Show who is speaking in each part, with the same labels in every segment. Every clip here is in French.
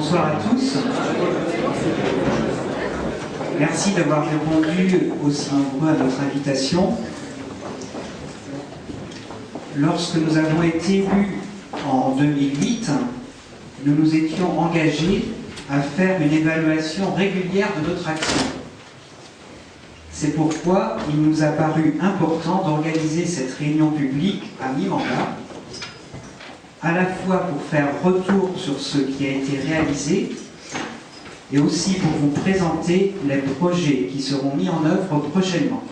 Speaker 1: Bonsoir à tous. Merci d'avoir répondu aussi nombreux à notre invitation. Lorsque nous avons été élus en 2008, nous nous étions engagés à faire une évaluation régulière de notre action. C'est pourquoi il nous a paru important d'organiser cette réunion publique à mi-mandat, à la fois pour faire retour sur ce qui a été réalisé et aussi pour vous présenter les projets qui seront mis en œuvre prochainement.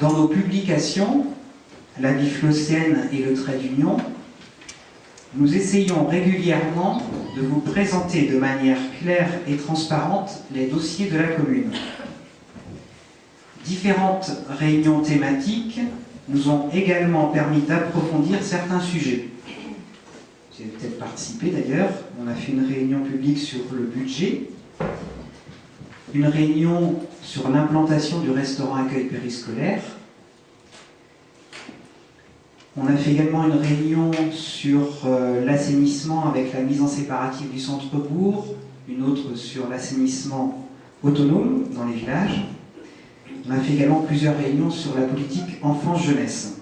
Speaker 1: Dans nos publications, la vie phlossienne et le trait d'union, nous essayons régulièrement de vous présenter de manière claire et transparente les dossiers de la commune. Différentes réunions thématiques nous ont également permis d'approfondir certains sujets. Vous avez peut-être participé d'ailleurs, on a fait une réunion publique sur le budget, une réunion sur l'implantation du restaurant accueil périscolaire. On a fait également une réunion sur l'assainissement avec la mise en séparatif du centre-bourg, une autre sur l'assainissement autonome dans les villages. On a fait également plusieurs réunions sur la politique enfance-jeunesse.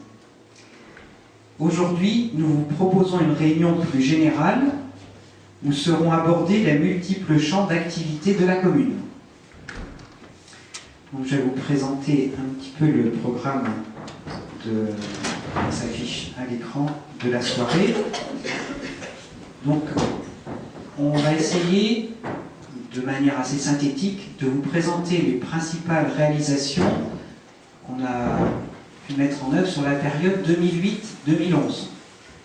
Speaker 1: Aujourd'hui, nous vous proposons une réunion plus générale où seront abordés les multiples champs d'activité de la commune. Donc, je vais vous présenter un petit peu le programme qui s'affiche à l'écran de la soirée. Donc, on va essayer, de manière assez synthétique, de vous présenter les principales réalisations qu'on a pu mettre en œuvre sur la période 2008-2011.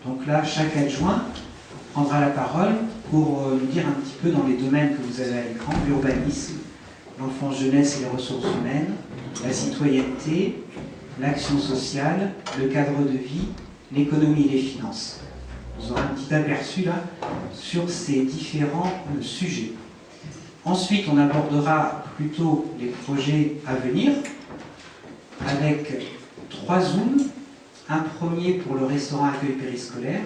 Speaker 1: Donc là, chaque adjoint prendra la parole pour nous dire un petit peu dans les domaines que vous avez à l'écran: l'urbanisme, l'enfance, jeunesse et les ressources humaines, la citoyenneté, l'action sociale, le cadre de vie, l'économie et les finances. Vous aurez un petit aperçu là sur ces différents sujets. Ensuite, on abordera plutôt les projets à venir avec 3 zooms. Un premier pour le restaurant accueil périscolaire,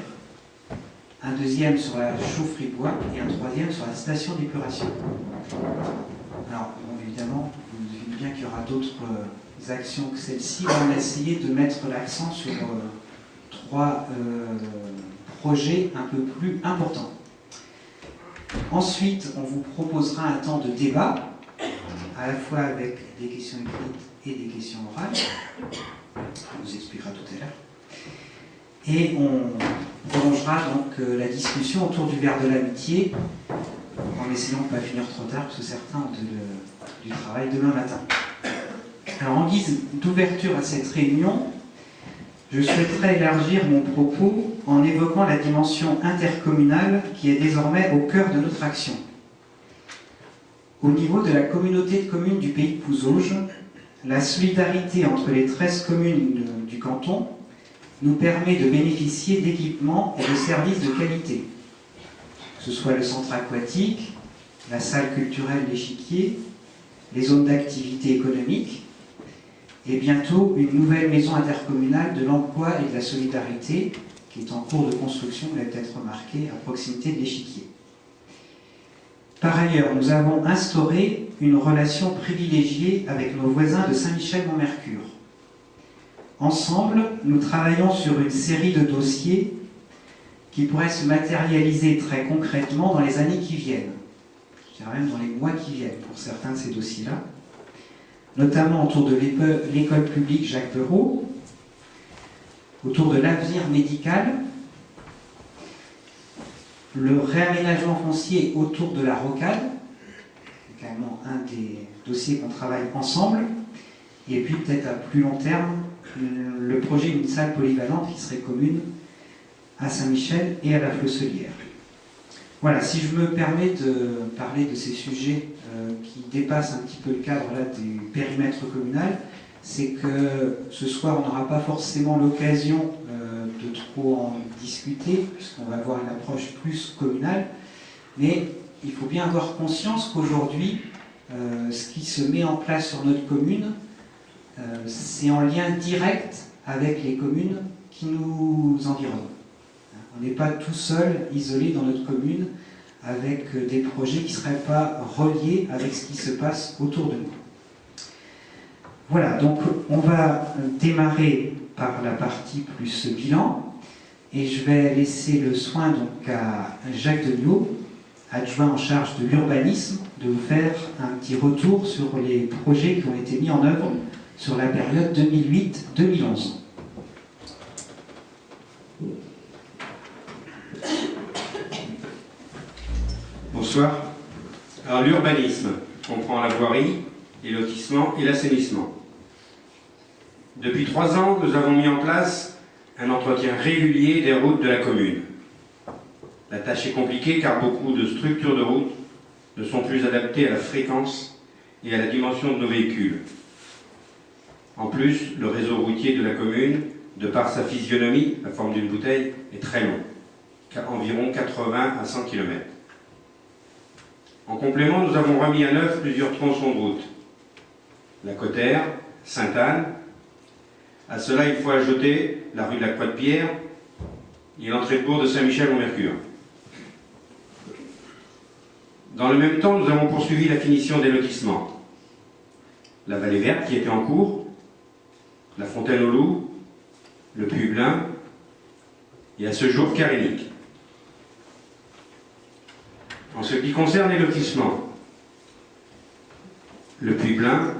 Speaker 1: un deuxième sur la chaufferie bois et un troisième sur la station d'épuration. Alors, bon, évidemment, vous devinez bien qu'il y aura d'autres actions que celle-ci. On va essayer de mettre l'accent sur 3 projets un peu plus importants. Ensuite, on vous proposera un temps de débat, à la fois avec des questions écrites et des questions orales. On vous expliquera tout à l'heure. Et on prolongera donc la discussion autour du verre de l'amitié, en essayant de ne pas finir trop tard, parce que certains ont du travail demain matin. Alors, en guise d'ouverture à cette réunion, je souhaiterais élargir mon propos en évoquant la dimension intercommunale qui est désormais au cœur de notre action. Au niveau de la communauté de communes du pays de Pouzauges, la solidarité entre les 13 communes du canton nous permet de bénéficier d'équipements et de services de qualité, que ce soit le centre aquatique, la salle culturelle L'Échiquier, les zones d'activité économique, et bientôt une nouvelle maison intercommunale de l'emploi et de la solidarité qui est en cours de construction, vous l'avez peut-être remarqué, à proximité de l'Échiquier. Par ailleurs, nous avons instauré une relation privilégiée avec nos voisins de Saint-Michel-Mont-Mercure. Ensemble, nous travaillons sur une série de dossiers qui pourraient se matérialiser très concrètement dans les années qui viennent. Je dirais même dans les mois qui viennent pour certains de ces dossiers-là, notamment autour de l'école publique Jacques Perrault, autour de l'avenir médical, le réaménagement foncier autour de la rocade, c'est carrément un des dossiers qu'on travaille ensemble, et puis peut-être à plus long terme, le projet d'une salle polyvalente qui serait commune à Saint-Michel et à la Flosselière. Voilà, si je me permets de parler de ces sujets qui dépassent un petit peu le cadre là, du périmètre communal, c'est que ce soir, on n'aura pas forcément l'occasion de trop en discuter, puisqu'on va avoir une approche plus communale, mais il faut bien avoir conscience qu'aujourd'hui, ce qui se met en place sur notre commune, c'est en lien direct avec les communes qui nous environnent. On n'est pas tout seul, isolé dans notre commune, avec des projets qui ne seraient pas reliés avec ce qui se passe autour de nous. Voilà, donc on va démarrer par la partie plus bilan, et je vais laisser le soin donc à Jacques Degnaud, adjoint en charge de l'urbanisme, de vous faire un petit retour sur les projets qui ont été mis en œuvre sur la période 2008-2011.
Speaker 2: Bonsoir. Alors l'urbanisme comprend la voirie, les lotissements et l'assainissement. Depuis 3 ans, nous avons mis en place un entretien régulier des routes de la commune. La tâche est compliquée car beaucoup de structures de routes ne sont plus adaptées à la fréquence et à la dimension de nos véhicules. En plus, le réseau routier de la commune, de par sa physionomie, la forme d'une bouteille, est très long, environ 80 à 100 km. En complément, nous avons remis à neuf plusieurs tronçons de route. La Cotère, Sainte-Anne. À cela, il faut ajouter la rue de la Croix-de-Pierre et l'entrée de bourg de Saint-Michel-au-Mercure. Dans le même temps, nous avons poursuivi la finition des lotissements. La Vallée Verte qui était en cours, la Fontaine aux Loups, le Puy-Blin et à ce jour Carénic. En ce qui concerne les lotissements, le Puy-Blin,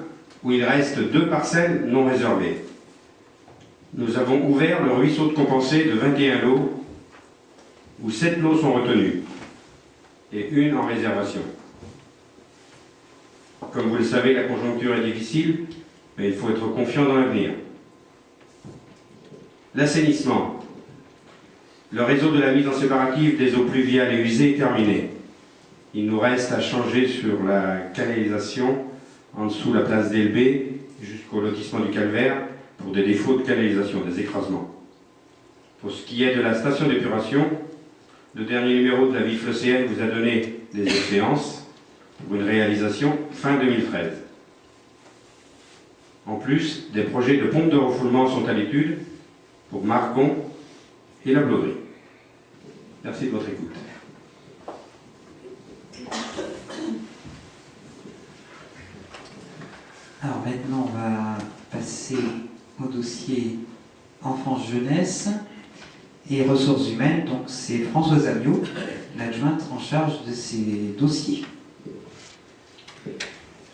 Speaker 2: où il reste 2 parcelles non réservées. Nous avons ouvert le ruisseau de Compensé de 21 lots, où 7 lots sont retenus, et 1 en réservation. Comme vous le savez, la conjoncture est difficile, mais il faut être confiant dans l'avenir. L'assainissement. Le réseau de la mise en séparative des eaux pluviales et usées est terminé. Il nous reste à changer sur la canalisation en dessous la place d'Elbé jusqu'au lotissement du Calvaire pour des défauts de canalisation, des écrasements. Pour ce qui est de la station d'épuration, le dernier numéro de la Vif l'Océan vous a donné des échéances pour une réalisation fin 2013. En plus, des projets de pompes de refoulement sont à l'étude pour Margon et la Blauderie. Merci de votre écoute.
Speaker 1: Alors maintenant, on va passer au dossier enfance-jeunesse et ressources humaines. Donc c'est Françoise Amiot, l'adjointe en charge de ces dossiers.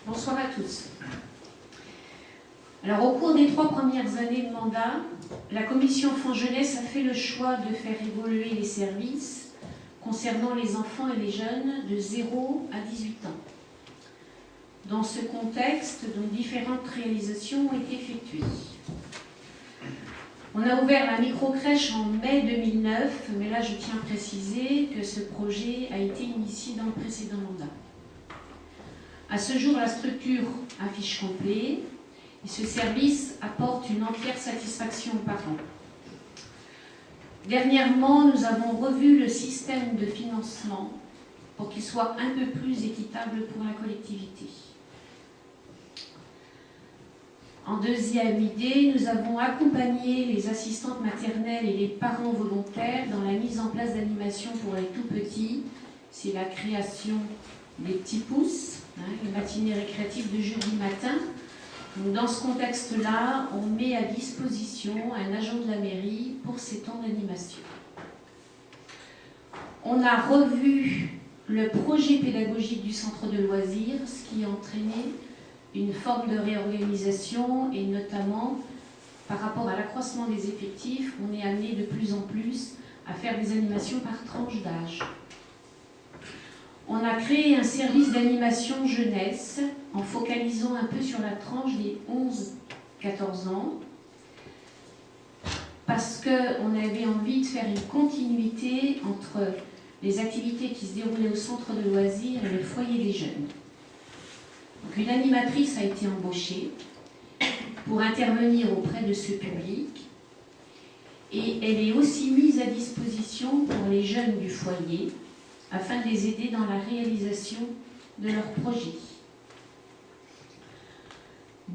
Speaker 3: Bonsoir à tous. Alors au cours des 3 premières années de mandat, la commission enfance-jeunesse a fait le choix de faire évoluer les services concernant les enfants et les jeunes de 0 à 18 ans. Dans ce contexte, dont différentes réalisations ont été effectuées. On a ouvert la microcrèche en mai 2009, mais là je tiens à préciser que ce projet a été initié dans le précédent mandat. À ce jour, la structure affiche complet et ce service apporte une entière satisfaction aux parents. Dernièrement, nous avons revu le système de financement pour qu'il soit un peu plus équitable pour la collectivité. En deuxième idée, nous avons accompagné les assistantes maternelles et les parents volontaires dans la mise en place d'animations pour les tout-petits. C'est la création des petits pouces, une matinée récréative de jeudi matin. Donc, dans ce contexte-là, on met à disposition un agent de la mairie pour ces temps d'animation. On a revu le projet pédagogique du centre de loisirs, ce qui a entraîné une forme de réorganisation et notamment par rapport à l'accroissement des effectifs, on est amené de plus en plus à faire des animations par tranche d'âge. On a créé un service d'animation jeunesse en focalisant un peu sur la tranche des 11-14 ans parce qu'on avait envie de faire une continuité entre les activités qui se déroulaient au centre de loisirs et le foyer des jeunes. Donc une animatrice a été embauchée pour intervenir auprès de ce public et elle est aussi mise à disposition pour les jeunes du foyer afin de les aider dans la réalisation de leurs projets.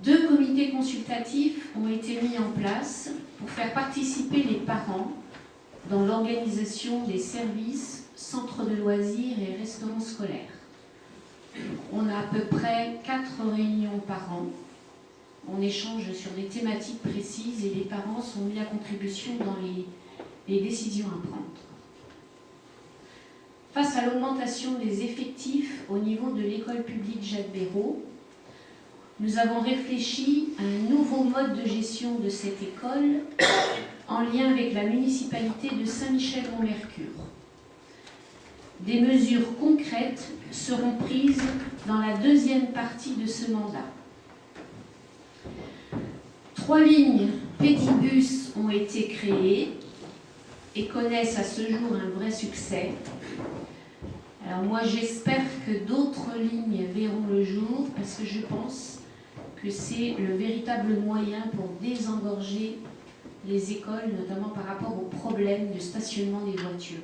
Speaker 3: 2 comités consultatifs ont été mis en place pour faire participer les parents dans l'organisation des services, centres de loisirs et restaurants scolaires. On a à peu près 4 réunions par an. On échange sur des thématiques précises et les parents sont mis à contribution dans les décisions à prendre. Face à l'augmentation des effectifs au niveau de l'école publique Jacques Béraud, nous avons réfléchi à un nouveau mode de gestion de cette école en lien avec la municipalité de Saint-Michel-Mont-Mercure. Des mesures concrètes seront prises dans la deuxième partie de ce mandat. 3 lignes pédibus ont été créées et connaissent à ce jour un vrai succès. Alors moi j'espère que d'autres lignes verront le jour parce que je pense que c'est le véritable moyen pour désengorger les écoles, notamment par rapport au problème de stationnement des voitures.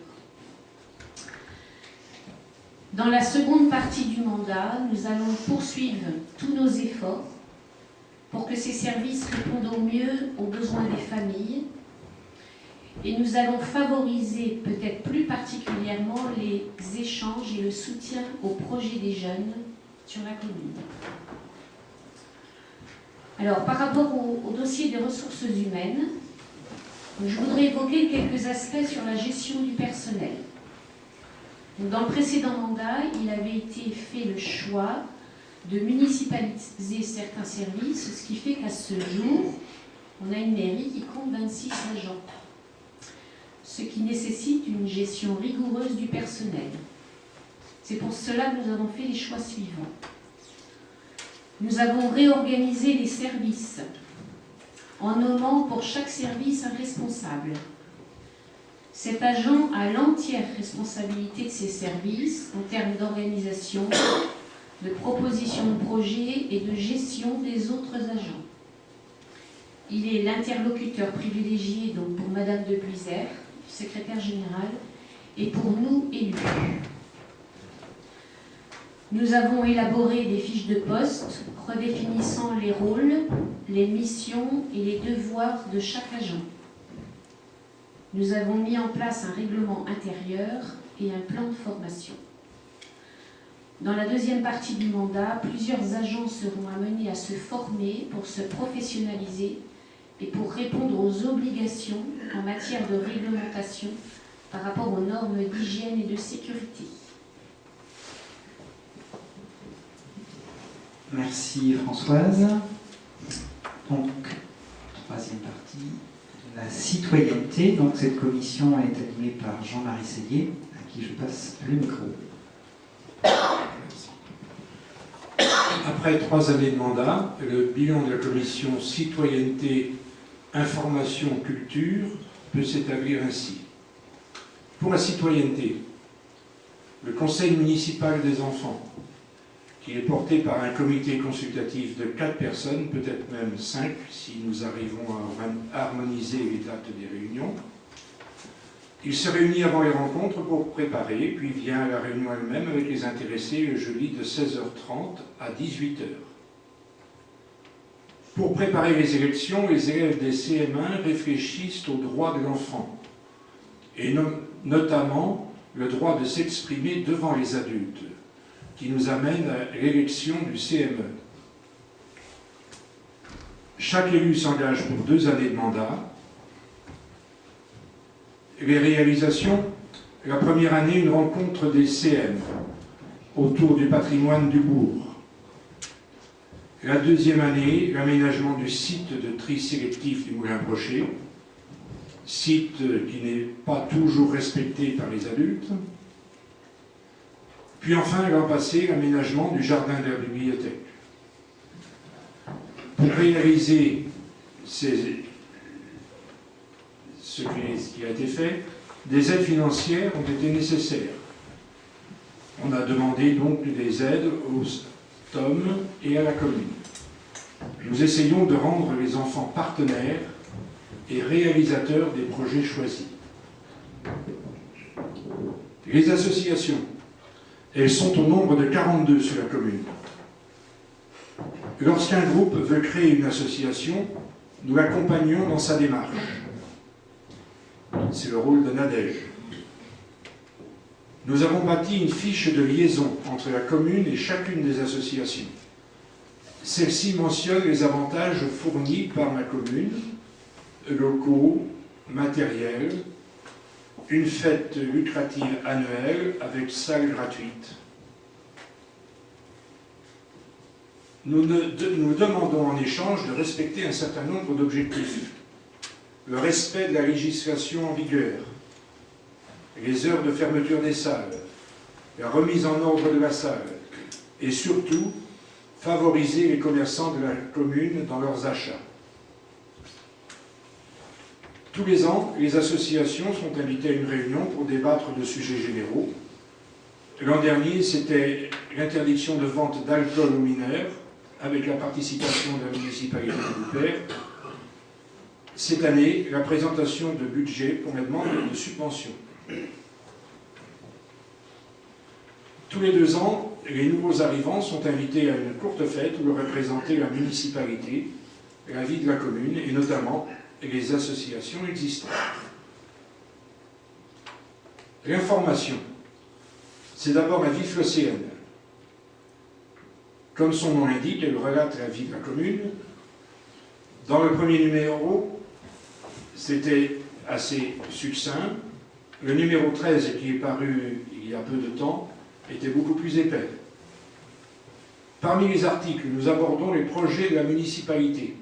Speaker 3: Dans la seconde partie du mandat, nous allons poursuivre tous nos efforts pour que ces services répondent au mieux aux besoins des familles et nous allons favoriser peut-être plus particulièrement les échanges et le soutien aux projets des jeunes sur la commune. Alors, par rapport au dossier des ressources humaines, je voudrais évoquer quelques aspects sur la gestion du personnel. Donc, dans le précédent mandat, il avait été fait le choix de municipaliser certains services, ce qui fait qu'à ce jour, on a une mairie qui compte 26 agents, ce qui nécessite une gestion rigoureuse du personnel. C'est pour cela que nous avons fait les choix suivants. Nous avons réorganisé les services en nommant pour chaque service un responsable. Cet agent a l'entière responsabilité de ses services en termes d'organisation, de proposition de projet et de gestion des autres agents. Il est l'interlocuteur privilégié donc pour Madame de Buisère, secrétaire générale, et pour nous élus. Nous avons élaboré des fiches de poste redéfinissant les rôles, les missions et les devoirs de chaque agent. Nous avons mis en place un règlement intérieur et un plan de formation. Dans la deuxième partie du mandat, plusieurs agents seront amenés à se former pour se professionnaliser et pour répondre aux obligations en matière de réglementation par rapport aux normes d'hygiène et de sécurité.
Speaker 1: Merci Françoise. Donc, troisième partie, la citoyenneté. Donc, cette commission est animée par Jean-Marie Sellier, à qui je passe le micro.
Speaker 4: Après 3 années de mandat, le bilan de la commission citoyenneté, information, culture peut s'établir ainsi. Pour la citoyenneté, le conseil municipal des enfants, qui est porté par un comité consultatif de 4 personnes, peut-être même 5, si nous arrivons à harmoniser les dates des réunions. Il se réunit avant les rencontres pour préparer, puis vient à la réunion elle-même avec les intéressés le jeudi de 16h30 à 18h. Pour préparer les élections, les élèves des CM1 réfléchissent aux droits de l'enfant, et notamment le droit de s'exprimer devant les adultes, qui nous amène à l'élection du CME. Chaque élu s'engage pour 2 années de mandat. Les réalisations, la première année, une rencontre des CM autour du patrimoine du bourg. La deuxième année, l'aménagement du site de tri sélectif du Moulin-Brochet, site qui n'est pas toujours respecté par les adultes. Puis enfin, l'an passé, l'aménagement du jardin de la bibliothèque. Pour réaliser ce qui a été fait, des aides financières ont été nécessaires. On a demandé donc des aides aux TOM et à la commune. Nous essayons de rendre les enfants partenaires et réalisateurs des projets choisis. Les associations, elles sont au nombre de 42 sur la commune. Lorsqu'un groupe veut créer une association, nous l'accompagnons dans sa démarche. C'est le rôle de Nadège. Nous avons bâti une fiche de liaison entre la commune et chacune des associations. Celle-ci mentionne les avantages fournis par la commune, locaux, matériels, une fête lucrative annuelle avec salle gratuite. Nous demandons en échange de respecter un certain nombre d'objectifs. Le respect de la législation en vigueur, les heures de fermeture des salles, la remise en ordre de la salle et surtout favoriser les commerçants de la commune dans leurs achats. Tous les ans, les associations sont invitées à une réunion pour débattre de sujets généraux. L'an dernier, c'était l'interdiction de vente d'alcool aux mineurs avec la participation de la municipalité de Loupert. Cette année, la présentation de budget pour la demande de subventions. Tous les 2 ans, les nouveaux arrivants sont invités à une courte fête où leur est présentée la municipalité, la vie de la commune et notamment les associations existantes. L'information, c'est d'abord la vie phocéenne. Comme son nom l'indique, elle relate la vie de la commune. Dans le premier numéro, c'était assez succinct. Le numéro 13, qui est paru il y a peu de temps, était beaucoup plus épais. Parmi les articles, nous abordons les projets de la municipalité,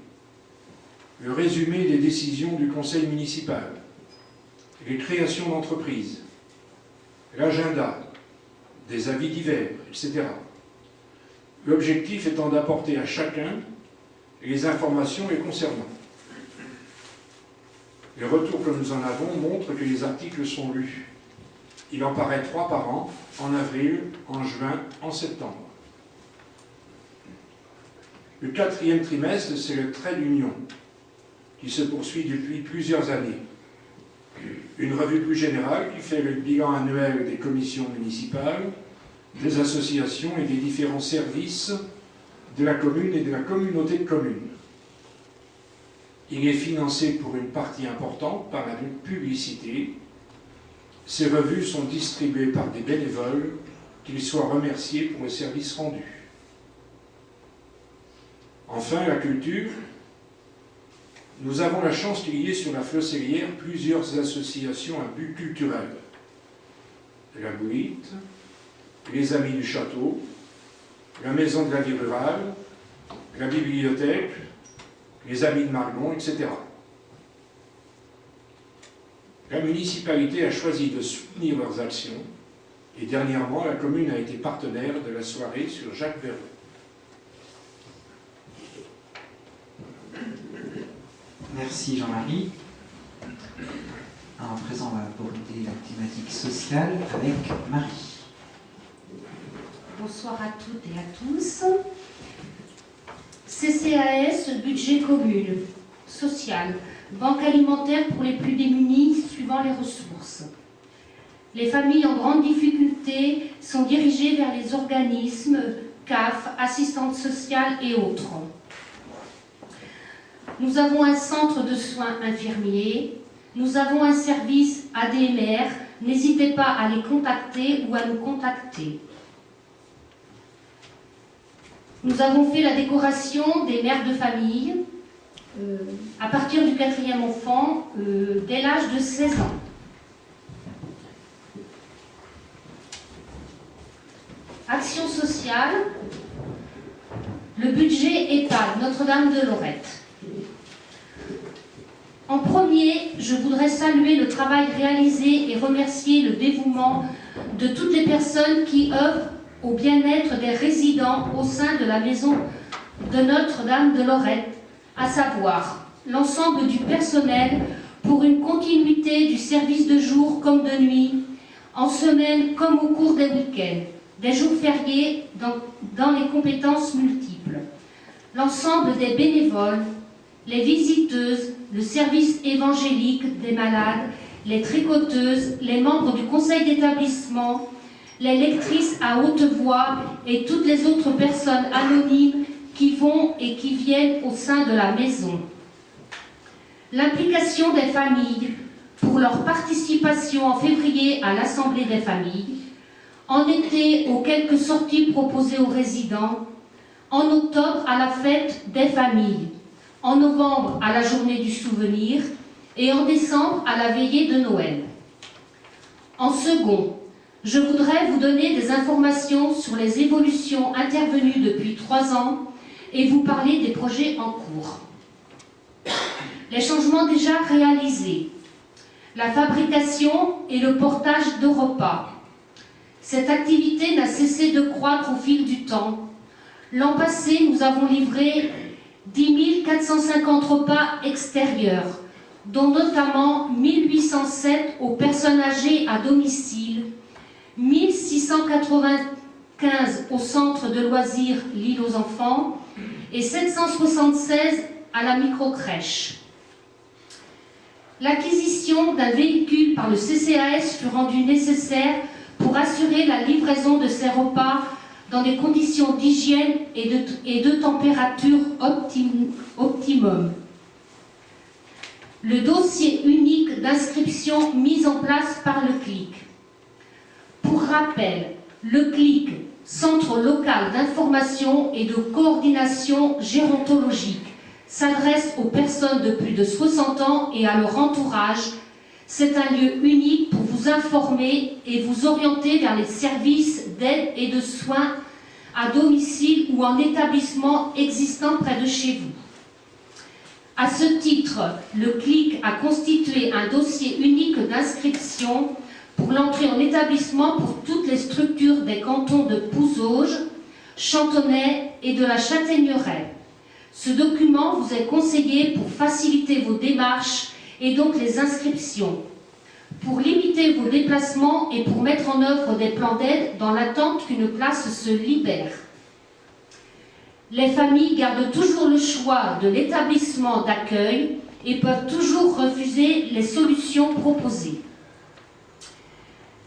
Speaker 4: le résumé des décisions du conseil municipal, les créations d'entreprises, l'agenda, des avis divers, etc. L'objectif étant d'apporter à chacun les informations les concernant. Les retours que nous en avons montrent que les articles sont lus. Il en paraît 3 par an, en avril, en juin, en septembre. Le 4e trimestre, c'est le trait d'union, qui se poursuit depuis plusieurs années. Une revue plus générale qui fait le bilan annuel des commissions municipales, des associations et des différents services de la commune et de la communauté de communes. Il est financé pour une partie importante par la publicité. Ces revues sont distribuées par des bénévoles, qu'ils soient remerciés pour le service rendu. Enfin, la culture. Nous avons la chance qu'il y ait sur la Flocelière plusieurs associations à but culturel. La Boulite, les Amis du Château, la Maison de la Vie Rurale, la Bibliothèque, les Amis de Margon, etc. La municipalité a choisi de soutenir leurs actions et dernièrement, la commune a été partenaire de la soirée sur Jacques Verron.
Speaker 1: Merci Jean-Marie. À présent, on va aborder la thématique sociale avec Marie.
Speaker 3: Bonsoir à toutes et à tous. CCAS, budget commune, social, banque alimentaire pour les plus démunis suivant les ressources. Les familles en grande difficulté sont dirigées vers les organismes, CAF, assistantes sociales et autres. Nous avons un centre de soins infirmiers, nous avons un service ADMR, n'hésitez pas à les contacter ou à nous contacter. Nous avons fait la décoration des mères de famille à partir du 4e enfant dès l'âge de 16 ans. Action sociale, le budget EHPAD Notre-Dame de Lorette. En premier, je voudrais saluer le travail réalisé et remercier le dévouement de toutes les personnes qui œuvrent au bien-être des résidents au sein de la maison de Notre-Dame de Lorette, à savoir l'ensemble du personnel pour une continuité du service de jour comme de nuit, en semaine comme au cours des week-ends, des jours fériés dans les compétences multiples, l'ensemble des bénévoles, les visiteuses, le service évangélique des malades, les tricoteuses, les membres du conseil d'établissement, les lectrices à haute voix et toutes les autres personnes anonymes qui vont et qui viennent au sein de la maison. L'implication des familles, pour leur participation en février à l'Assemblée des familles, en été aux quelques sorties proposées aux résidents, en octobre à la fête des familles, en novembre à la journée du souvenir et en décembre à la veillée de Noël. En second, je voudrais vous donner des informations sur les évolutions intervenues depuis 3 ans et vous parler des projets en cours. Les changements déjà réalisés, la fabrication et le portage de repas. Cette activité n'a cessé de croître au fil du temps. L'an passé, nous avons livré 10 450 repas extérieurs, dont notamment 1807 aux personnes âgées à domicile, 1695 au centre de loisirs L'Île aux enfants et 776 à la microcrèche. L'acquisition d'un véhicule par le CCAS fut rendue nécessaire pour assurer la livraison de ces repas dans des conditions d'hygiène et de température optimum. Le dossier unique d'inscription mis en place par le CLIC. Pour rappel, le CLIC, Centre local d'information et de coordination gérontologique, s'adresse aux personnes de plus de 60 ans et à leur entourage. C'est un lieu unique pour vous informer et vous orienter vers les services d'aide et de soins à domicile ou en établissement existant près de chez vous. À ce titre, le CLIC a constitué un dossier unique d'inscription pour l'entrée en établissement pour toutes les structures des cantons de Pouzauges, Chantonnay et de la Châtaigneraie. Ce document vous est conseillé pour faciliter vos démarches et donc les inscriptions, pour limiter vos déplacements et pour mettre en œuvre des plans d'aide dans l'attente qu'une place se libère. Les familles gardent toujours le choix de l'établissement d'accueil et peuvent toujours refuser les solutions proposées.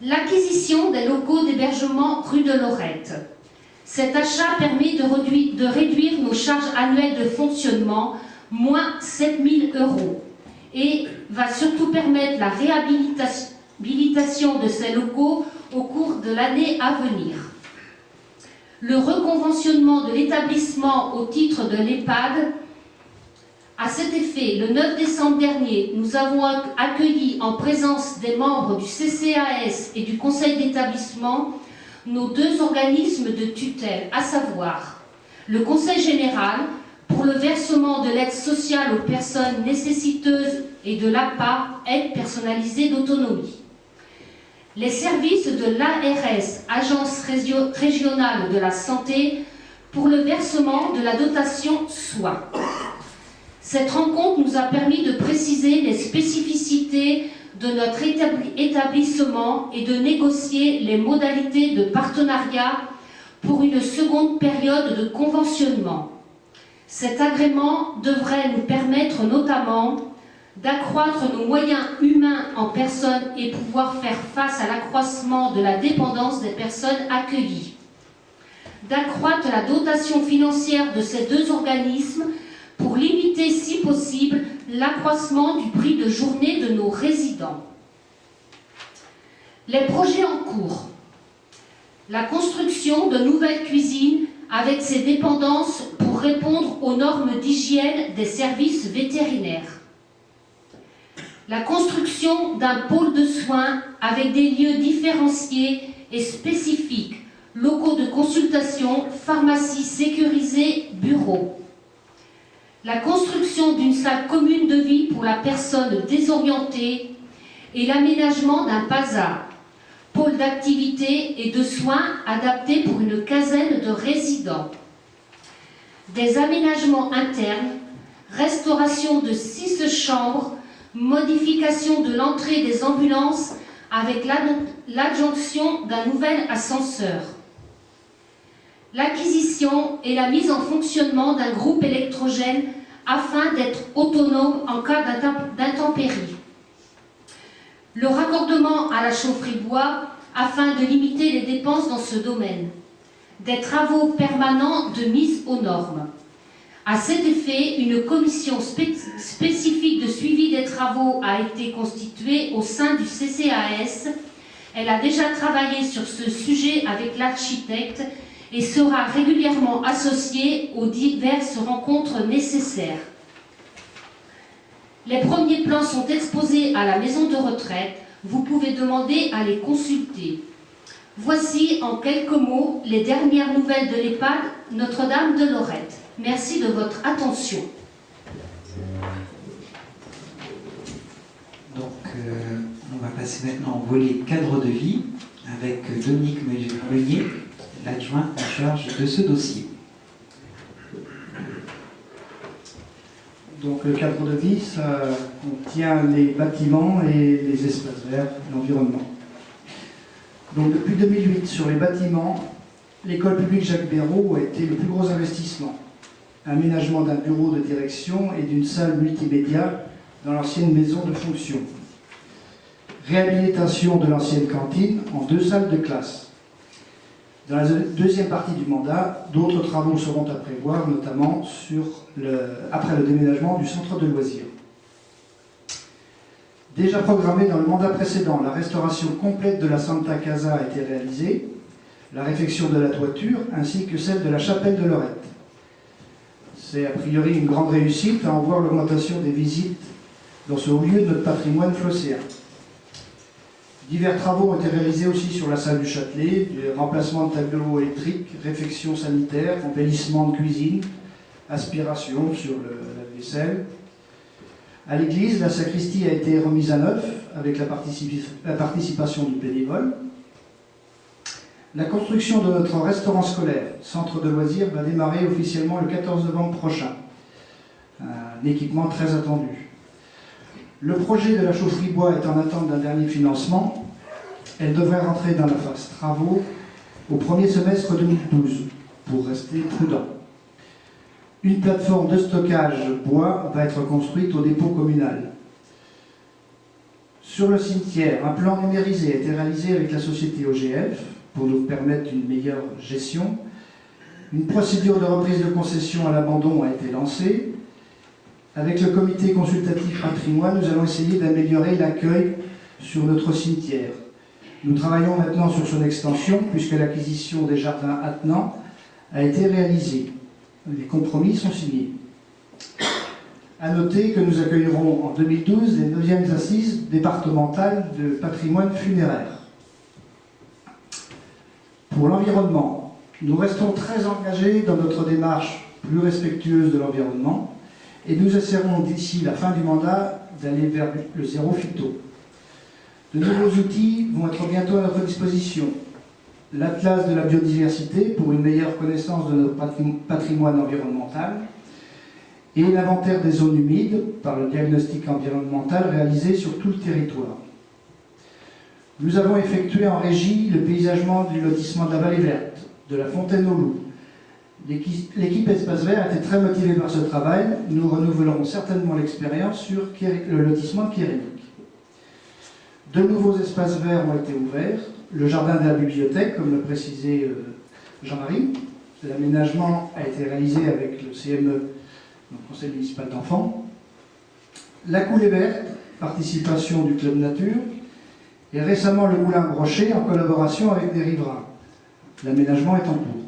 Speaker 3: L'acquisition des locaux d'hébergement rue de Lorette. Cet achat permet de réduire nos charges annuelles de fonctionnement, moins 7 000 €, et va surtout permettre la réhabilitation de ces locaux au cours de l'année à venir. Le reconventionnement de l'établissement au titre de l'EHPAD. À cet effet, le 9 décembre dernier, nous avons accueilli en présence des membres du CCAS et du conseil d'établissement nos 2 organismes de tutelle, à savoir le Conseil général pour le versement de l'aide sociale aux personnes nécessiteuses et de l'APA, aide personnalisée d'autonomie. Les services de l'ARS, Agence régionale de la santé, pour le versement de la dotation soins. Cette rencontre nous a permis de préciser les spécificités de notre établissement et de négocier les modalités de partenariat pour une seconde période de conventionnement. Cet agrément devrait nous permettre notamment d'accroître nos moyens humains en personnes et pouvoir faire face à l'accroissement de la dépendance des personnes accueillies, d'accroître la dotation financière de ces 2 organismes pour limiter, si possible, l'accroissement du prix de journée de nos résidents. Les projets en cours. La construction de nouvelles cuisines avec ses dépendances pour répondre aux normes d'hygiène des services vétérinaires. La construction d'un pôle de soins avec des lieux différenciés et spécifiques, locaux de consultation, pharmacie sécurisée, bureaux. La construction d'une salle commune de vie pour la personne désorientée et l'aménagement d'un PASA, pôle d'activité et de soins adapté pour une quinzaine de résidents. Des aménagements internes, restauration de 6 chambres, modification de l'entrée des ambulances avec l'adjonction d'un nouvel ascenseur. L'acquisition et la mise en fonctionnement d'un groupe électrogène afin d'être autonome en cas d'intempérie. Le raccordement à la chaufferie bois afin de limiter les dépenses dans ce domaine. Des travaux permanents de mise aux normes. À cet effet, une commission spécifique de suivi des travaux travaux a été constituée au sein du CCAS. Elle a déjà travaillé sur ce sujet avec l'architecte et sera régulièrement associée aux diverses rencontres nécessaires. Les premiers plans sont exposés à la maison de retraite. Vous pouvez demander à les consulter. Voici en quelques mots les dernières nouvelles de l'EHPAD Notre-Dame de Lorette. Merci de votre attention.
Speaker 1: Donc, on va passer maintenant au volet cadre de vie avec Dominique Meunier, l'adjoint en charge de ce dossier.
Speaker 5: Donc, le cadre de vie, ça contient les bâtiments et les espaces verts, l'environnement. Donc, depuis 2008, sur les bâtiments, l'école publique Jacques Béraud a été le plus gros investissement. Aménagement d'un bureau de direction et d'une salle multimédia dans l'ancienne maison de fonction. Réhabilitation de l'ancienne cantine en 2 salles de classe. Dans la deuxième partie du mandat, d'autres travaux seront à prévoir, notamment après le déménagement du centre de loisirs. Déjà programmée dans le mandat précédent, la restauration complète de la Santa Casa a été réalisée, la réfection de la toiture ainsi que celle de la chapelle de Lorette. C'est a priori une grande réussite à en voir l'augmentation des visites dans ce haut lieu de notre patrimoine phocéen. Divers travaux ont été réalisés aussi sur la salle du Châtelet, du remplacement de tableaux électriques, réfection sanitaire, embellissement de cuisine, aspiration sur la vaisselle. À l'église, la sacristie a été remise à neuf avec la participation du bénévole. La construction de notre restaurant scolaire, centre de loisirs, va démarrer officiellement le 14 novembre prochain. Un équipement très attendu. Le projet de la chaufferie bois est en attente d'un dernier financement. Elle devrait rentrer dans la phase travaux au premier semestre 2012, pour rester prudent. Une plateforme de stockage bois va être construite au dépôt communal. Sur le cimetière, un plan numérisé a été réalisé avec la société OGF pour nous permettre une meilleure gestion. Une procédure de reprise de concession à l'abandon a été lancée. Avec le comité consultatif patrimoine, nous allons essayer d'améliorer l'accueil sur notre cimetière. Nous travaillons maintenant sur son extension puisque l'acquisition des jardins attenants a été réalisée. Les compromis sont signés. À noter que nous accueillerons en 2012 les 9e assises départementales de patrimoine funéraire. Pour l'environnement, nous restons très engagés dans notre démarche plus respectueuse de l'environnement et nous essaierons d'ici la fin du mandat d'aller vers le zéro phyto. De nouveaux outils vont être bientôt à notre disposition. L'Atlas de la biodiversité pour une meilleure connaissance de notre patrimoine environnemental et l'inventaire des zones humides par le diagnostic environnemental réalisé sur tout le territoire. Nous avons effectué en régie le paysagement du lotissement de la Vallée Verte, de la Fontaine aux Loups. L'équipe Espace Vert a été très motivée par ce travail. Nous renouvelerons certainement l'expérience sur le lotissement de Kérénic. De nouveaux espaces verts ont été ouverts. Le jardin de la bibliothèque, comme le précisait Jean-Marie. L'aménagement a été réalisé avec le CME, le Conseil municipal d'enfants. La coulée verte, participation du Club Nature. Et récemment le moulin Brochet en collaboration avec des riverains. L'aménagement est en cours.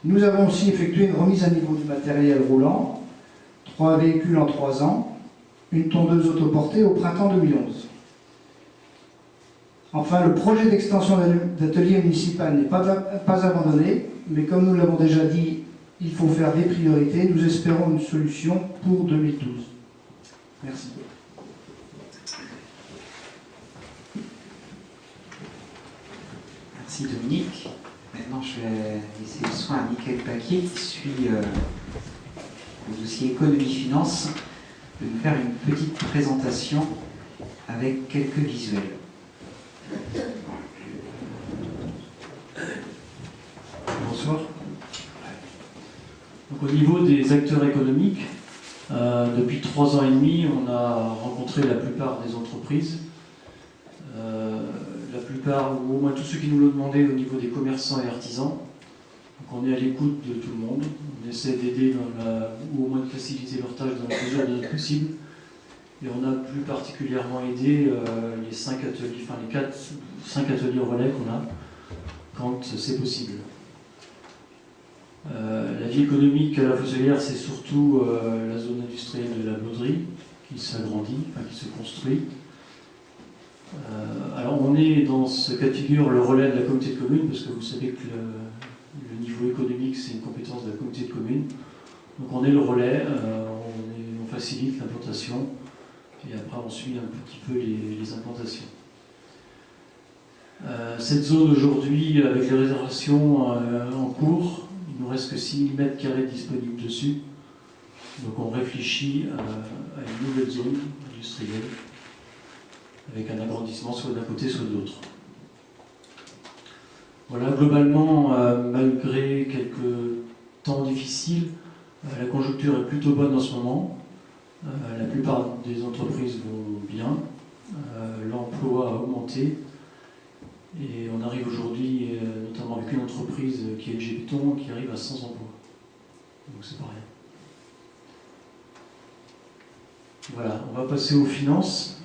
Speaker 5: Nous avons aussi effectué une remise à niveau du matériel roulant. 3 véhicules en 3 ans. Une tondeuse autoportée au printemps 2011. Enfin, le projet d'extension d'atelier municipal n'est pas abandonné, mais comme nous l'avons déjà dit, il faut faire des priorités. Nous espérons une solution pour 2012. Merci.
Speaker 1: Merci Dominique. Maintenant, je vais laisser le soin à Michael Paquier, qui suit le dossier économie-finance, de nous faire une petite présentation avec quelques visuels.
Speaker 6: Bonsoir. Donc, au niveau des acteurs économiques, depuis 3 ans et demi, on a rencontré la plupart des entreprises, la plupart, ou au moins tous ceux qui nous l'ont demandé au niveau des commerçants et artisans. Donc on est à l'écoute de tout le monde, on essaie d'aider ou au moins de faciliter leurs tâches dans la mesure de notre possible. Et on a plus particulièrement aidé les 5 ateliers, enfin les 5 ateliers relais qu'on a, quand c'est possible. La vie économique à la Fosselière, c'est surtout la zone industrielle de la Bauderie, qui s'agrandit, enfin qui se construit. Alors on est dans ce cas de figure le relais de la communauté de communes, parce que vous savez que le niveau économique, c'est une compétence de la communauté de communes. Donc on est le relais, on facilite l'implantation, et après on suit un petit peu les implantations. Cette zone aujourd'hui, avec les réservations en cours, il ne nous reste que 6 000 m² disponibles dessus. Donc on réfléchit à une nouvelle zone industrielle, avec un agrandissement soit d'un côté, soit de l'autre. Voilà, globalement, malgré quelques temps difficiles, la conjoncture est plutôt bonne en ce moment. La plupart des entreprises vont bien. L'emploi a augmenté. Et on arrive aujourd'hui, notamment avec une entreprise qui est LG Béton, qui arrive à 100 emplois. Donc c'est pas rien. Voilà, on va passer aux finances,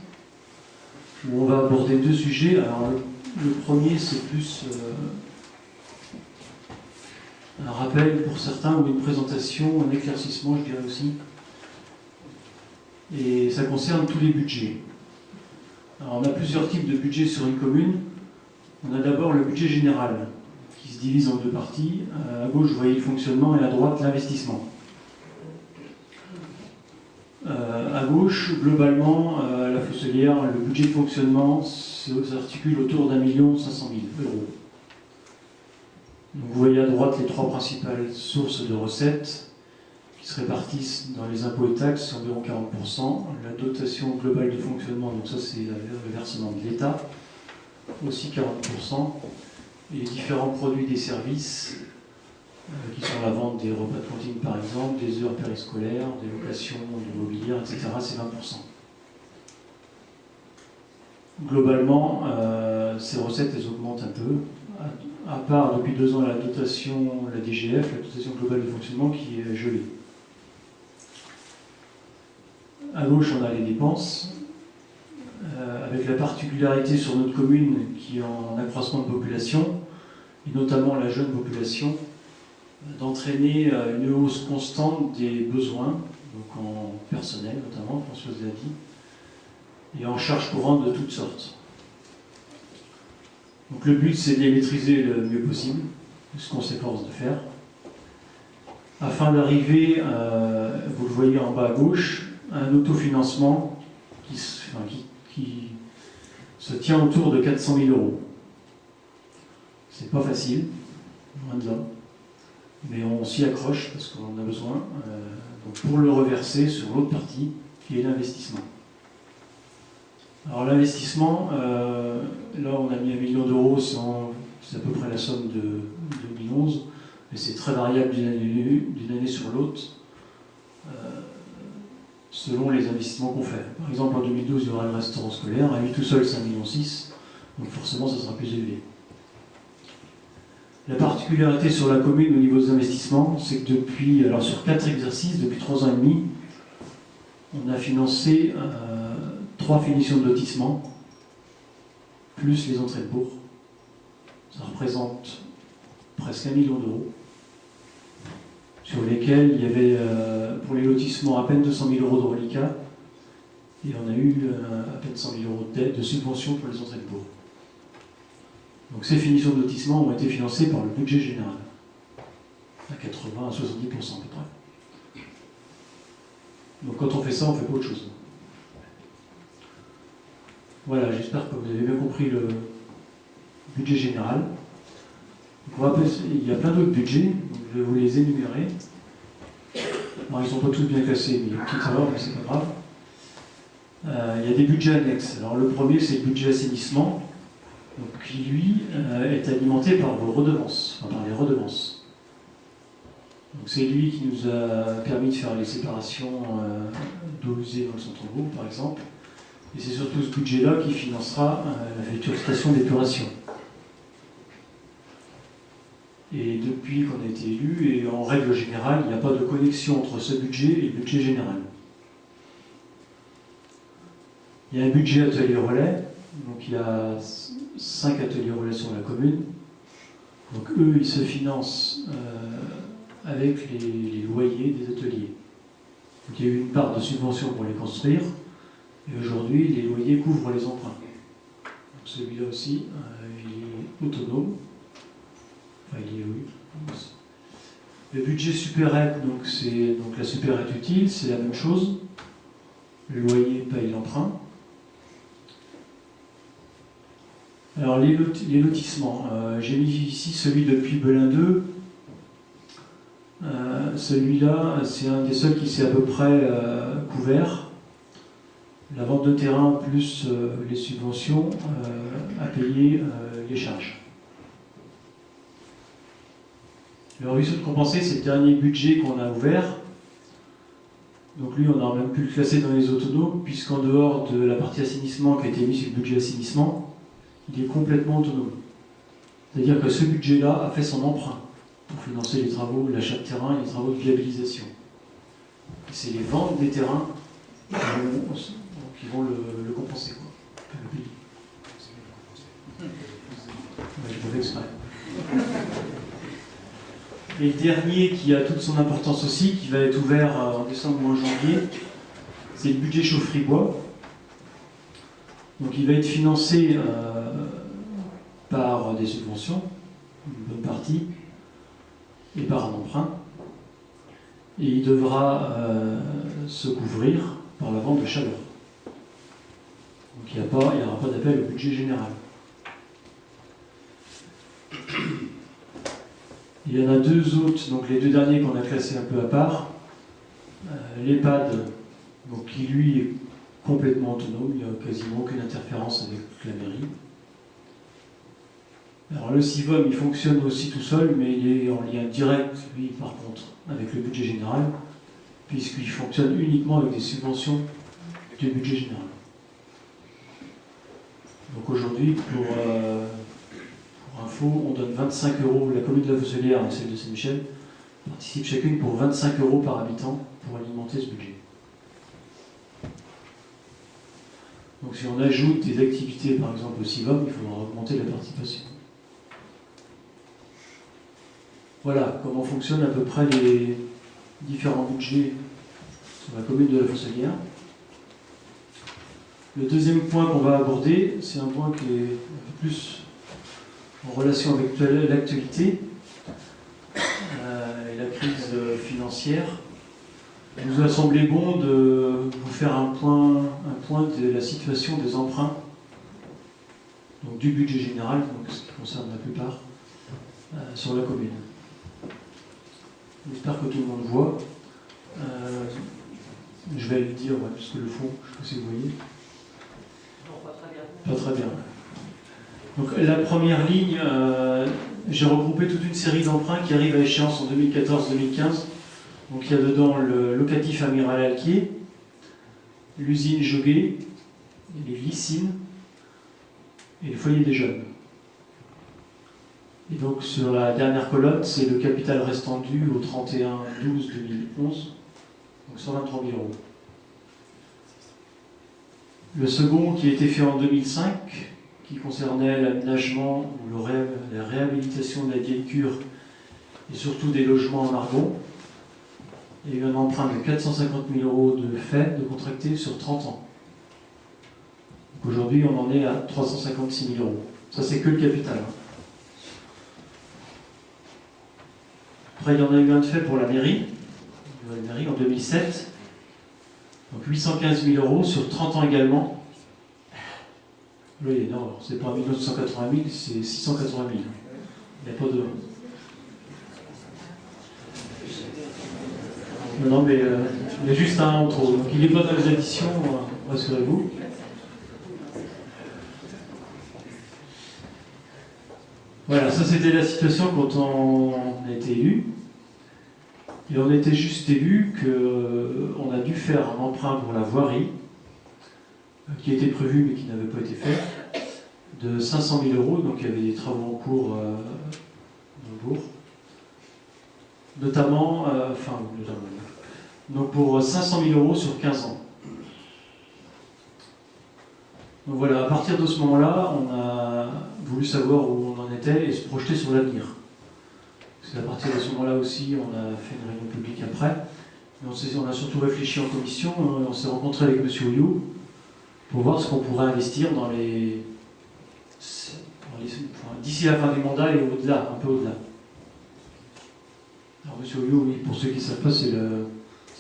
Speaker 6: où on va aborder 2 sujets. Alors le premier, c'est plus un rappel pour certains, ou une présentation, un éclaircissement, je dirais aussi. Et ça concerne tous les budgets. Alors on a plusieurs types de budgets sur une commune. On a d'abord le budget général, qui se divise en 2 parties. À gauche, vous voyez le fonctionnement, et à droite, l'investissement. À gauche, globalement, la Fosselière, le budget de fonctionnement s'articule autour d'1 500 000 €. Donc vous voyez à droite les 3 principales sources de recettes, qui se répartissent dans les impôts et taxes, environ 40%. La dotation globale de fonctionnement, donc ça c'est le versement de l'État, aussi 40%, et les différents produits des services, qui sont la vente des repas de cantine par exemple, des heures périscolaires, des locations de mobilier, etc., c'est 20%. Globalement, ces recettes, elles augmentent un peu, à part depuis 2 ans la dotation, la DGF, la dotation globale de fonctionnement, qui est gelée. À gauche, on a les dépenses, avec la particularité sur notre commune qui est en accroissement de population, et notamment la jeune population, d'entraîner une hausse constante des besoins, donc en personnel notamment, Françoise l'a dit, et en charges courantes de toutes sortes. Donc le but, c'est de les maîtriser le mieux possible, ce qu'on s'efforce de faire, afin d'arriver, vous le voyez en bas à gauche, à un autofinancement qui se tient autour de 400 000 €. C'est pas facile, loin de là, mais on s'y accroche parce qu'on a besoin, donc pour le reverser sur l'autre partie, qui est l'investissement. Alors l'investissement, là on a mis 1 million d'euros, c'est à peu près la somme de 2011, mais c'est très variable d'une année sur l'autre, selon les investissements qu'on fait. Par exemple, en 2012, il y aura le restaurant scolaire, à lui tout seul, c'est 1,6 million, donc forcément, ça sera plus élevé. La particularité sur la commune au niveau des investissements, c'est que depuis, alors sur 4 exercices, depuis 3 ans et demi, on a financé 3 finitions de lotissement, plus les entrées de bourg. Ça représente presque 1 million d'euros, sur lesquels il y avait pour les lotissements à peine 200 000 € de reliquat, et on a eu à peine 100 000 € d'aide, de subvention pour les entrées de bourg. Donc ces finitions de lotissement ont été financées par le budget général, à 80 à 70% à peu près. Donc quand on fait ça, on ne fait pas autre chose. Voilà, j'espère que vous avez bien compris le budget général. Donc il y a plein d'autres budgets, donc je vais vous les énumérer. Alors, ils ne sont pas tous bien classés, mais il y a une petite erreur, mais c'est pas grave. Il y a des budgets annexes. Alors le premier, c'est le budget assainissement, donc, qui lui est alimenté par vos redevances, enfin, par les redevances. Donc c'est lui qui nous a permis de faire les séparations d'eau usée dans le centre-bourg, par exemple. Et c'est surtout ce budget-là qui financera la future station d'épuration. Et depuis qu'on a été élu, et en règle générale, il n'y a pas de connexion entre ce budget et le budget général. Il y a un budget atelier relais, donc il y a 5 ateliers relais sur la commune. Donc eux, ils se financent avec les loyers des ateliers. Donc il y a eu une part de subvention pour les construire, et aujourd'hui, les loyers couvrent les emprunts. Donc celui-là aussi, il est autonome. Enfin, il est, oui. Le budget supérette, donc c'est donc la supérette utile, c'est la même chose. Le loyer paye l'emprunt. Alors les lotissements, j'ai mis ici celui de Puy-Belin 2. Celui-là, c'est un des seuls qui s'est à peu près couvert. La vente de terrain plus les subventions à payer les charges. Le ruisseau de Compensé, c'est le dernier budget qu'on a ouvert. Donc lui, on a même pu le classer dans les autonomes, puisqu'en dehors de la partie assainissement qui a été mise sur le budget assainissement, il est complètement autonome. C'est-à-dire que ce budget-là a fait son emprunt pour financer les travaux, l'achat de terrain et les travaux de viabilisation. C'est les ventes des terrains qui vont le compenser, quoi. Le payer. Ouais, je le fais exprès. Et le dernier qui a toute son importance aussi, qui va être ouvert en décembre ou en janvier, c'est le budget chaufferie bois. Donc il va être financé par des subventions, une bonne partie, et par un emprunt. Et il devra se couvrir par la vente de chaleur. Donc il n'y aura pas d'appel au budget général. Il y en a deux autres, donc les deux derniers qu'on a classés un peu à part. L'EHPAD, donc qui lui est complètement autonome, il n'y a quasiment aucune interférence avec la mairie. Alors le CIVOM, il fonctionne aussi tout seul, mais il est en lien direct, lui, par contre, avec le budget général, puisqu'il fonctionne uniquement avec des subventions du budget général. Donc aujourd'hui, pour info, on donne 25 €, la commune de la Fosselière et celle de Saint-Michel participent chacune pour 25 € par habitant pour alimenter ce budget. Donc si on ajoute des activités, par exemple au CIVOM, il faudra augmenter la participation. Voilà comment fonctionnent à peu près les différents budgets sur la commune de la Fosselière. Le deuxième point qu'on va aborder, c'est un point qui est un peu plus en relation avec l'actualité et la crise financière. Il nous a semblé bon de vous faire un point de la situation des emprunts, donc du budget général, donc ce qui concerne la plupart, sur la commune. J'espère que tout le monde voit. Je vais le dire, ouais, puisque le fond, je ne sais pas si vous voyez.
Speaker 7: Non, pas très bien.
Speaker 6: Pas très bien. Donc la première ligne, j'ai regroupé toute une série d'emprunts qui arrivent à échéance en 2014-2015. Donc il y a dedans le locatif amiral Alquier, l'usine Joguet, les glycines et le foyer des jeunes. Et donc sur la dernière colonne, c'est le capital restant dû au 31/12/2011, donc 123 000 €. Le second qui a été fait en 2005, qui concernait l'aménagement ou la réhabilitation de la vieille cure et surtout des logements en argon. Il y a eu un emprunt de 450 000 € de fait, de contracté sur 30 ans. Aujourd'hui, on en est à 356 000 €. Ça, c'est que le capital. Après, il y en a eu un de fait pour la mairie en 2007. Donc 815 000 € sur 30 ans également. Oui, non, c'est pas 1980 000, c'est 680 000. Il n'y a pas de... Non, mais il y a juste un en trop. Donc il n'est pas dans les additions, rassurez-vous. Voilà, ça c'était la situation quand on a été élu. Et on était juste élu qu'on a dû faire un emprunt pour la voirie, qui était prévu mais qui n'avait pas été fait, de 500 000 €. Donc il y avait des travaux en cours dans le bourg. Notamment, donc pour 500 000 € sur 15 ans. Donc voilà, à partir de ce moment-là, on a voulu savoir où on en était et se projeter sur l'avenir. C'est à partir de ce moment-là aussi, on a fait une réunion publique après. Mais on a surtout réfléchi en commission, on s'est rencontré avec M. Ouyou pour voir ce qu'on pourrait investir dans d'ici la fin du mandat et au-delà, un peu au-delà. Alors M. Ouyou, oui, pour ceux qui ne savent pas, c'est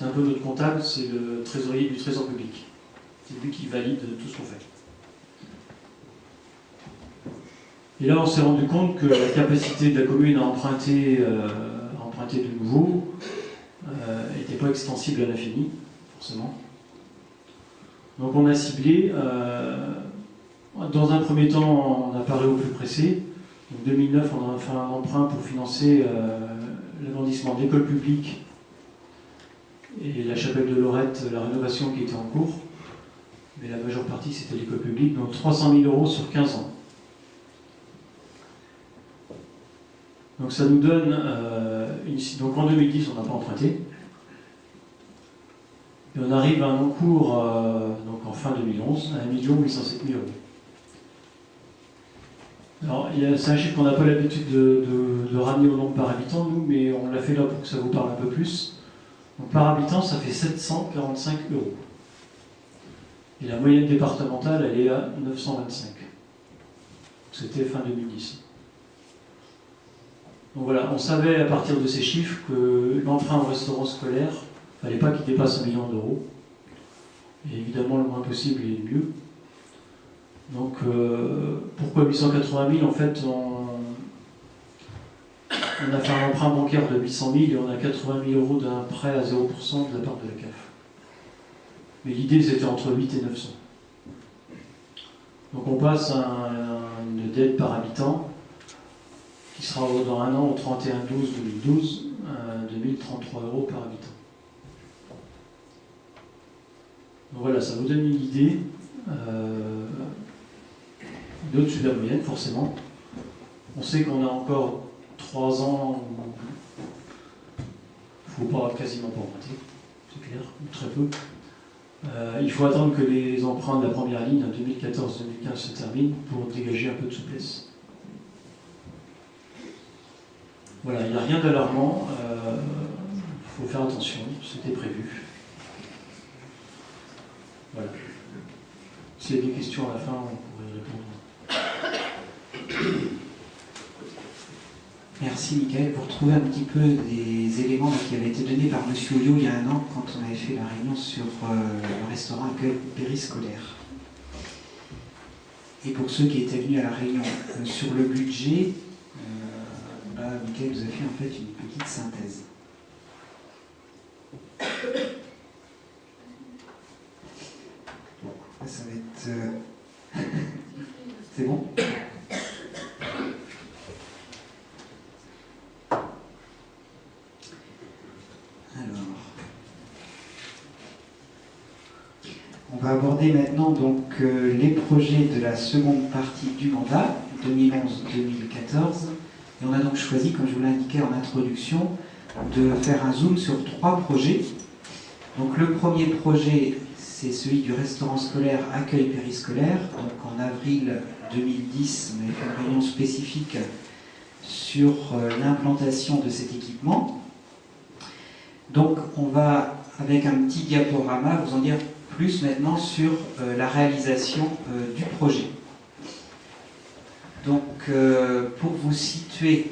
Speaker 6: un peu notre comptable, c'est le trésorier du Trésor public. C'est lui qui valide tout ce qu'on fait. Et là, on s'est rendu compte que la capacité de la commune à emprunter de nouveau n'était pas extensible à l'infini, forcément. Donc on a ciblé, dans un premier temps, on a parlé au plus pressé. En 2009, on a fait un emprunt pour financer l'agrandissement de l'école publique et la chapelle de Lorette, la rénovation qui était en cours. Mais la majeure partie, c'était l'école publique, donc 300 000 € sur 15 ans. Donc ça nous donne, donc en 2010 on n'a pas emprunté, et on arrive à un encours, donc en fin 2011, à 1 807 000 €. Alors c'est un chiffre qu'on n'a pas l'habitude de ramener au nombre par habitant, nous, mais on l'a fait là pour que ça vous parle un peu plus. Donc par habitant ça fait 745 €. Et la moyenne départementale elle est à 925. C'était fin 2010. Donc voilà, on savait à partir de ces chiffres que l'emprunt au restaurant scolaire, il ne fallait pas qu'il dépasse 1 million €. Et évidemment, le moins possible est le mieux. Donc pourquoi 880 000? En fait, on a fait un emprunt bancaire de 800 000 et on a 80 000 € d'un prêt à 0% de la part de la CAF. Mais l'idée, c'était entre 8 et 900. Donc on passe à une dette par habitant qui sera dans un an au 31/12/2012, 2033 € par habitant. Donc voilà, ça vous donne une idée au-dessus de la moyenne, forcément. On sait qu'on a encore 3 ans où il ne faut quasiment pas emprunter, c'est clair, ou très peu. Il faut attendre que les emprunts de la première ligne, en 2014-2015, se terminent pour dégager un peu de souplesse. Voilà, il n'y a rien d'alarmant, il faut faire attention, c'était prévu. Voilà. S'il y a des questions à la fin, on pourrait y répondre.
Speaker 1: Merci Mickaël. Vous retrouvez un petit peu des éléments qui avaient été donnés par M. Ouyou il y a un an quand on avait fait la réunion sur le restaurant accueil périscolaire. Et pour ceux qui étaient venus à la réunion sur le budget, là, Mickaël nous a fait en fait une petite synthèse. Bon, là, ça va être... C'est bon ? On va aborder maintenant donc les projets de la seconde partie du mandat, 2011-2014. Et on a donc choisi, comme je vous l'ai indiqué en introduction, de faire un zoom sur 3 projets. Donc le premier projet, c'est celui du restaurant scolaire accueil périscolaire. Donc en avril 2010, on avait fait une réunion spécifique sur l'implantation de cet équipement. Donc on va, avec un petit diaporama, vous en dire plus maintenant sur la réalisation du projet. Donc, pour vous situer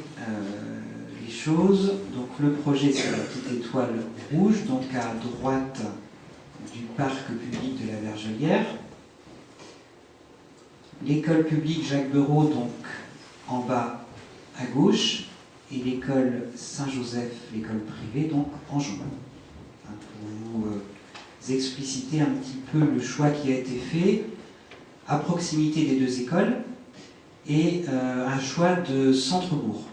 Speaker 1: les choses, donc le projet c'est la petite étoile rouge, donc à droite du parc public de la Vergelière. L'école publique Jacques Bereau, donc en bas à gauche, et l'école Saint-Joseph, l'école privée, donc en jaune. Enfin, pour vous expliciter un petit peu le choix qui a été fait à proximité des 2 écoles et un choix de centre-bourg.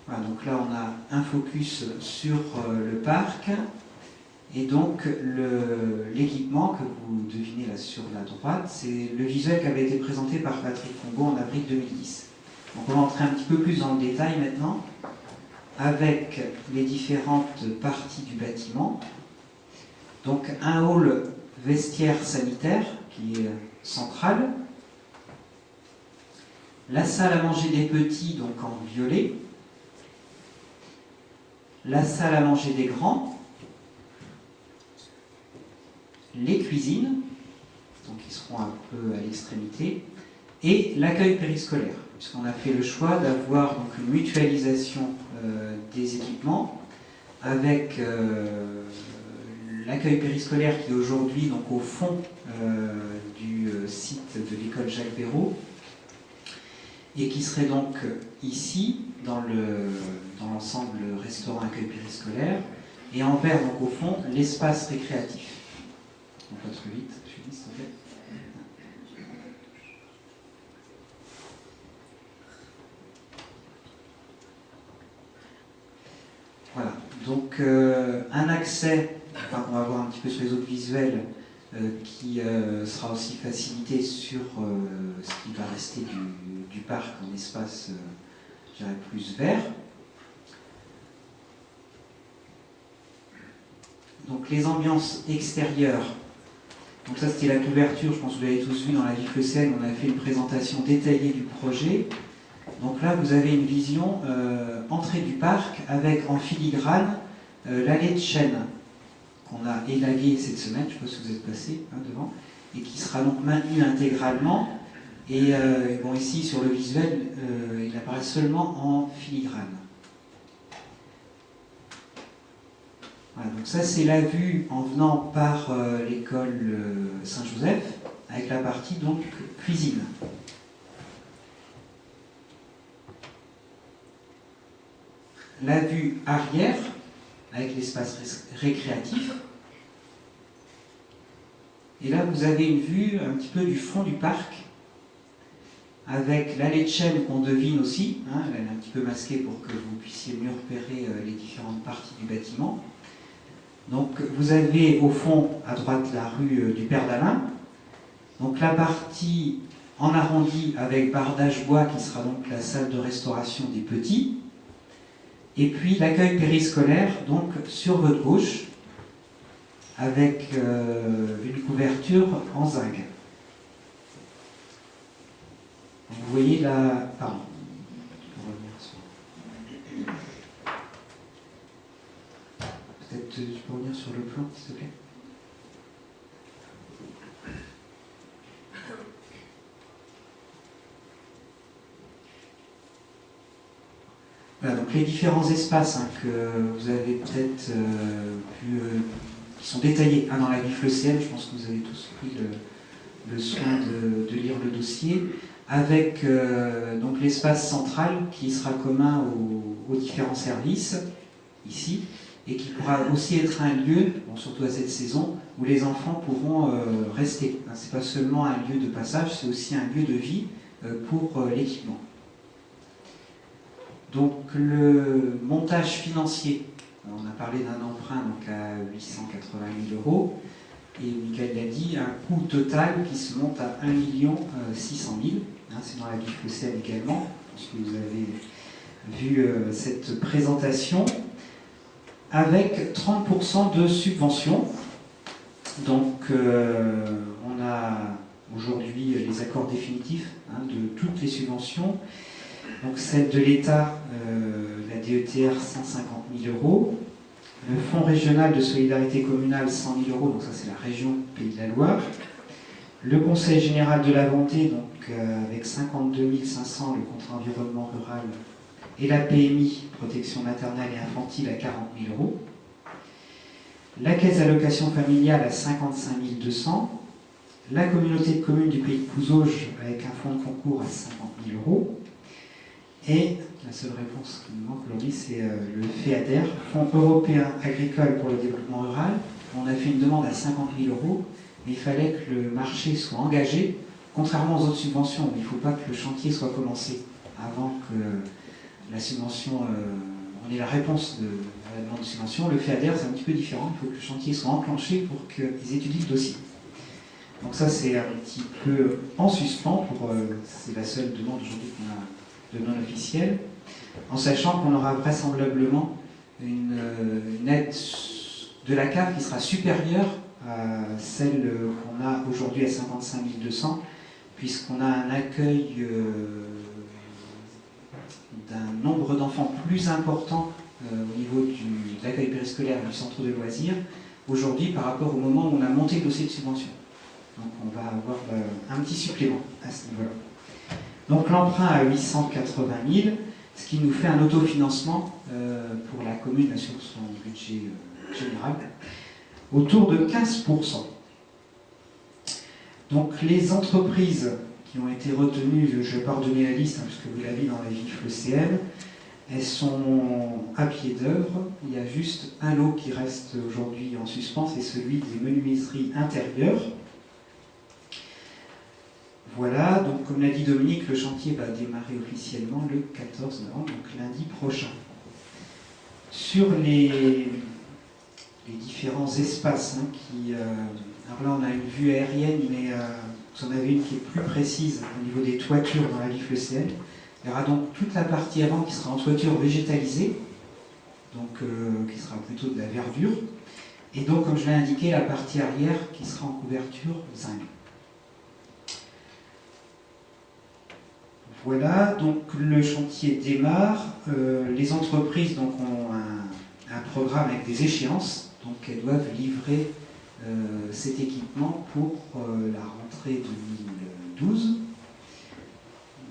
Speaker 1: Voilà, donc là on a un focus sur le parc et donc l'équipement que vous devinez là sur la droite, c'est le visuel qui avait été présenté par Patrick Congo en avril 2010. Donc on va entrer un petit peu plus dans le détail maintenant, avec les différentes parties du bâtiment. Donc un hall vestiaire sanitaire qui est centrale, la salle à manger des petits, donc en violet, la salle à manger des grands, les cuisines, donc qui seront un peu à l'extrémité, et l'accueil périscolaire, puisqu'on a fait le choix d'avoir donc une mutualisation des équipements avec l'accueil périscolaire qui est aujourd'hui donc au fond du site de l'école Jacques Béraud et qui serait donc ici dans l'ensemble restaurant accueil périscolaire et en vert donc au fond l'espace récréatif. Donc pas trop vite, je suis dit, s'il te plaît. Voilà, donc un accès, enfin, on va voir un petit peu sur les autres visuels, qui sera aussi facilité sur ce qui va rester du parc en espace, je dirais, plus vert. Donc les ambiances extérieures, donc ça c'était la couverture, je pense que vous l'avez tous vu dans la Vifleucène, on a fait une présentation détaillée du projet. Donc là vous avez une vision entrée du parc avec en filigrane l'allée de chêne qu'on a élaguée cette semaine, je ne sais pas si vous êtes passé devant, et qui sera donc maintenue intégralement. Et bon, ici sur le visuel, il apparaît seulement en filigrane. Voilà, donc ça c'est la vue en venant par l'école Saint-Joseph, avec la partie donc cuisine. La vue arrière, avec l'espace récréatif. Et là, vous avez une vue un petit peu du fond du parc, avec l'allée de chêne qu'on devine aussi. Elle est un petit peu masquée pour que vous puissiez mieux repérer les différentes parties du bâtiment. Donc, vous avez au fond, à droite, la rue du Père d'Alain. Donc, la partie en arrondi avec bardage bois, qui sera donc la salle de restauration des petits. Et puis l'accueil périscolaire, donc sur votre gauche, avec une couverture en zinc. Vous voyez là, pardon, peut-être tu peux revenir sur le plan, s'il te plaît. Voilà, donc les différents espaces que vous avez peut-être pu, qui sont détaillés dans la Vifleucène, je pense que vous avez tous pris le soin de lire le dossier, avec donc l'espace central qui sera commun aux différents services, ici, et qui pourra aussi être un lieu, bon, surtout à cette saison, où les enfants pourront rester. Ce n'est pas seulement un lieu de passage, c'est aussi un lieu de vie pour l'équipement. Donc le montage financier, on a parlé d'un emprunt donc à 880 000 €, et Michael l'a dit, un coût total qui se monte à 1 600 000 €, c'est dans la Vifleucène également, je pense que vous avez vu cette présentation, avec 30% de subvention. Donc on a aujourd'hui les accords définitifs de toutes les subventions. Donc celle de l'État, la DETR, 150 000 €. Le Fonds régional de solidarité communale, 100 000 €, donc ça c'est la région Pays de la Loire. Le Conseil général de la Vendée, donc avec 52 500 € le contrat environnement rural. Et la PMI, protection maternelle et infantile, à 40 000 €. La caisse d'allocation familiale à 55 200 €. La communauté de communes du pays de Couzauges, avec un fonds de concours à 50 000 €. Et la seule réponse qui nous manque aujourd'hui, c'est le FEADER, Fonds européen agricole pour le développement rural. On a fait une demande à 50 000 €, mais il fallait que le marché soit engagé, contrairement aux autres subventions, où il ne faut pas que le chantier soit commencé avant que la subvention, on ait la réponse à la demande de subvention. Le FEADER, c'est un petit peu différent, il faut que le chantier soit enclenché pour qu'ils étudient le dossier. Donc ça, c'est un petit peu en suspens, c'est la seule demande aujourd'hui qu'on a de non officiel, en sachant qu'on aura vraisemblablement une aide de la CAF qui sera supérieure à celle qu'on a aujourd'hui à 55 200, puisqu'on a un accueil d'un nombre d'enfants plus important au niveau de l'accueil périscolaire du centre de loisirs aujourd'hui par rapport au moment où on a monté le dossier de subvention. Donc on va avoir un petit supplément à ce niveau-là. Donc l'emprunt à 880 000, ce qui nous fait un autofinancement pour la commune sur son budget général, autour de 15%. Donc les entreprises qui ont été retenues, je ne vais pas redonner la liste, puisque vous l'avez dans la VIF ECM, elles sont à pied d'œuvre. Il y a juste un lot qui reste aujourd'hui en suspens, c'est celui des menuiseries intérieures. Voilà, donc comme l'a dit Dominique, le chantier va démarrer officiellement le 14 novembre, donc lundi prochain. Sur les différents espaces alors là on a une vue aérienne, mais vous en avez une qui est plus précise au niveau des toitures dans la VIF ECM. Il y aura donc toute la partie avant qui sera en toiture végétalisée, donc qui sera plutôt de la verdure, et donc comme je l'ai indiqué, la partie arrière qui sera en couverture zinc. Voilà, donc le chantier démarre. Les entreprises donc, ont un programme avec des échéances, donc elles doivent livrer cet équipement pour la rentrée 2012.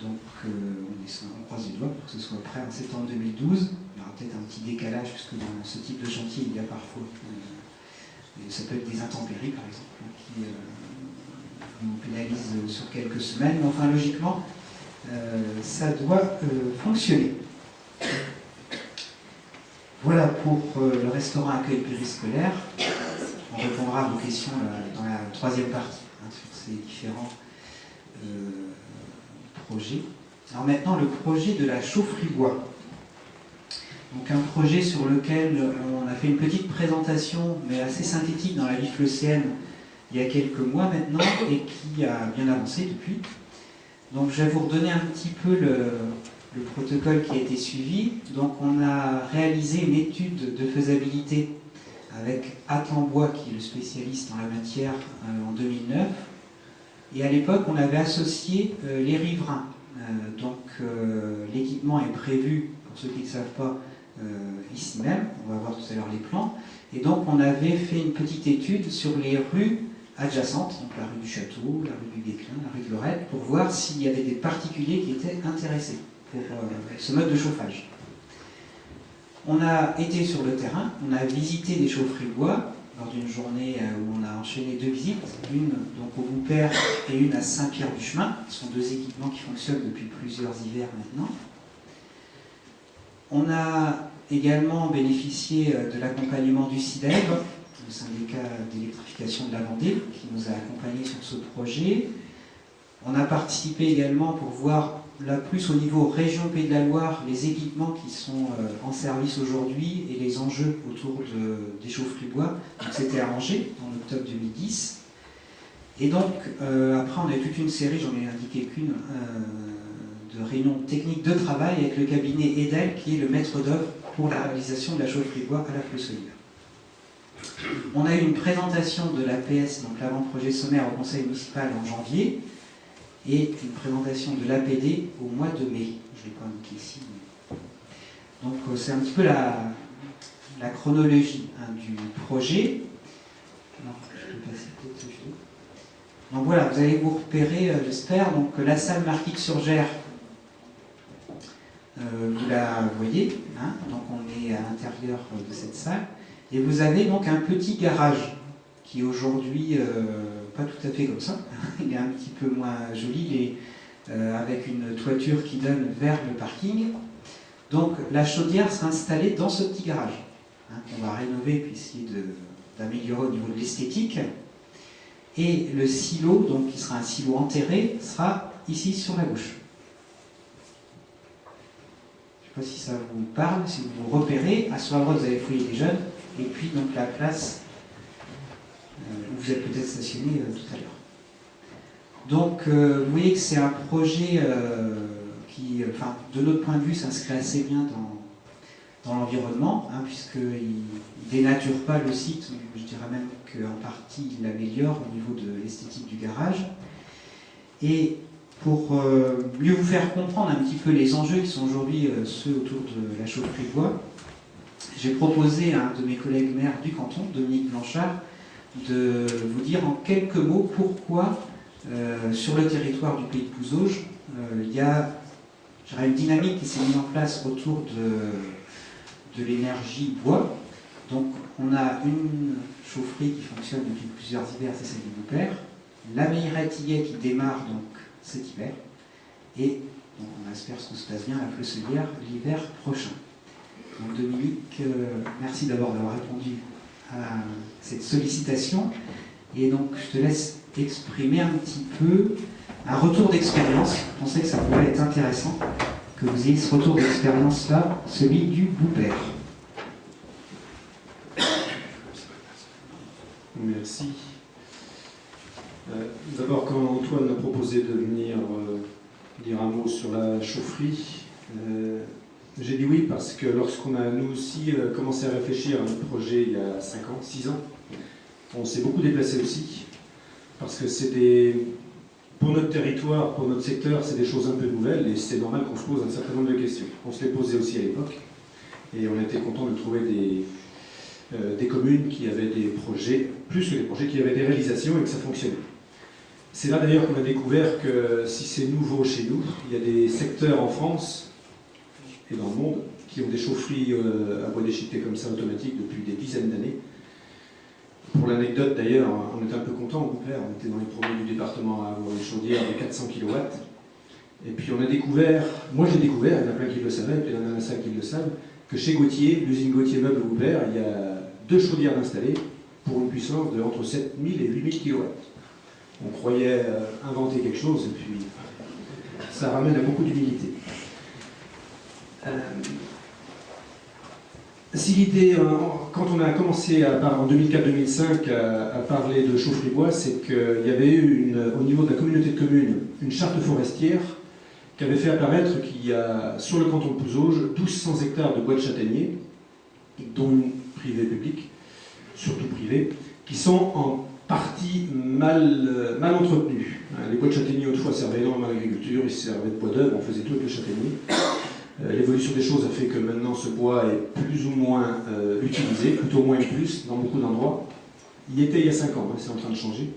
Speaker 1: Donc on croise les doigts pour que ce soit prêt en septembre 2012. Il y aura peut-être un petit décalage, puisque dans ce type de chantier, il y a parfois, ça peut être des intempéries par exemple, qui nous pénalisent sur quelques semaines, mais enfin logiquement, ça doit fonctionner. Voilà pour le restaurant accueil périscolaire. On répondra à vos questions dans la troisième partie sur ces différents projets. Alors maintenant, le projet de la chaufferie bois. Donc un projet sur lequel on a fait une petite présentation, mais assez synthétique dans la VIF ECM il y a quelques mois maintenant, et qui a bien avancé depuis. Donc je vais vous redonner un petit peu le protocole qui a été suivi. Donc on a réalisé une étude de faisabilité avec Atlambois, qui est le spécialiste en la matière, en 2009. Et à l'époque, on avait associé les riverains. Donc l'équipement est prévu, pour ceux qui ne savent pas, ici même. On va voir tout à l'heure les plans. Et donc on avait fait une petite étude sur les rues adjacentes, donc la rue du Château, la rue du Guesclin, la rue de Lorette, pour voir s'il y avait des particuliers qui étaient intéressés pour ce mode de chauffage. On a été sur le terrain, on a visité des chaufferies bois lors d'une journée où on a enchaîné 2 visites, une donc au Boupère et une à Saint-Pierre-du-Chemin. Ce sont 2 équipements qui fonctionnent depuis plusieurs hivers maintenant. On a également bénéficié de l'accompagnement du CIDEV, le syndicat d'électrification de la Vendée, qui nous a accompagnés sur ce projet. On a participé également pour voir là plus au niveau région Pays de la Loire les équipements qui sont en service aujourd'hui et les enjeux autour des chaufferies bois. Donc c'était à Angers en octobre 2010. Et donc après on a toute une série, j'en ai indiqué qu'une, de réunions techniques de travail avec le cabinet Edel qui est le maître d'œuvre pour la réalisation de la chaufferie bois à la Fleusselière. On a eu une présentation de l'APS, donc l'avant-projet sommaire au conseil municipal en janvier, et une présentation de l'APD au mois de mai. Je ne l'ai pas indiqué ici. Mais... Donc c'est un petit peu la chronologie du projet. Alors, je peux passer peut-être ce vidéo. Donc voilà, vous allez vous repérer, j'espère. Donc la salle Marquis-sur-Gers, vous la voyez, hein, donc on est à l'intérieur de cette salle. Et vous avez donc un petit garage qui aujourd'hui, pas tout à fait comme ça, il est un petit peu moins joli, il est avec une toiture qui donne vers le parking. Donc la chaudière sera installée dans ce petit garage, hein, qu'on va rénover puis essayer d'améliorer au niveau de l'esthétique. Et le silo, donc qui sera un silo enterré, sera ici sur la gauche. Je ne sais pas si ça vous parle, si vous vous repérez. À ce moment vous avez le foyer des jeunes, et puis donc la place où vous êtes peut-être stationné tout à l'heure. Donc vous voyez que c'est un projet qui, enfin, de notre point de vue, s'inscrit assez bien dans l'environnement, hein, puisqu'il ne dénature pas le site, je dirais même qu'en partie, il l'améliore au niveau de l'esthétique du garage. Et pour mieux vous faire comprendre un petit peu les enjeux qui sont aujourd'hui ceux autour de la chaufferie bois, j'ai proposé à un de mes collègues maires du canton, Dominique Blanchard, de vous dire en quelques mots pourquoi sur le territoire du pays de Pouzauges, il y a une dynamique qui s'est mise en place autour de l'énergie bois. Donc on a une chaufferie qui fonctionne depuis plusieurs hivers, c'est celle du Boupère, la Meillerette-Illet qui démarre donc cet hiver, et donc on espère que tout se passe bien, la Fleusselière l'hiver prochain. Donc Dominique, merci d'avoir répondu à cette sollicitation, et donc je te laisse exprimer un petit peu un retour d'expérience. Je pensais que ça pourrait être intéressant que vous ayez ce retour d'expérience-là, celui du Boupère.
Speaker 8: Merci. D'abord, quand Antoine m'a proposé de venir dire un mot sur la chaufferie, j'ai dit oui parce que lorsqu'on a nous aussi commencé à réfléchir à notre projet il y a 5 ans, 6 ans, on s'est beaucoup déplacé aussi parce que pour notre territoire, pour notre secteur, c'est des choses un peu nouvelles et c'est normal qu'on se pose un certain nombre de questions. On se les posait aussi à l'époque et on était content de trouver des communes qui avaient des projets, plus que des projets, qui avaient des réalisations et que ça fonctionnait. C'est là d'ailleurs qu'on a découvert que si c'est nouveau chez nous, il y a des secteurs en France et dans le monde qui ont des chaufferies à bois déchiqueté comme ça automatiques depuis des dizaines d'années. Pour l'anecdote d'ailleurs, on était un peu contents au Boupère, on était dans les premiers du département à avoir une chaudière de 400 kW. Et puis on a découvert, moi j'ai découvert, il y en a plein qui le savaient, et puis il y en a cinq qui le savent, que chez Gauthier, l'usine Gauthier Meubles au Boupère, il y a 2 chaudières installées pour une puissance de entre 7000 et 8000 kW. On croyait inventer quelque chose, et puis ça ramène à beaucoup d'humilité. Si l'idée, quand on a commencé en 2004-2005 à parler de chaufferie bois, c'est qu'il y avait eu au niveau de la communauté de communes une charte forestière qui avait fait apparaître qu'il y a sur le canton de Pouzauges 1200 hectares de bois de châtaignier, dont privé public, surtout privé, qui sont en partie mal entretenus. Les bois de châtaignier autrefois servaient énormément à l'agriculture, ils servaient de bois d'œuvre, on faisait tout avec le châtaignier. L'évolution des choses a fait que maintenant ce bois est plus ou moins utilisé, plutôt moins que plus, dans beaucoup d'endroits. Il était il y a 5 ans, c'est en train de changer.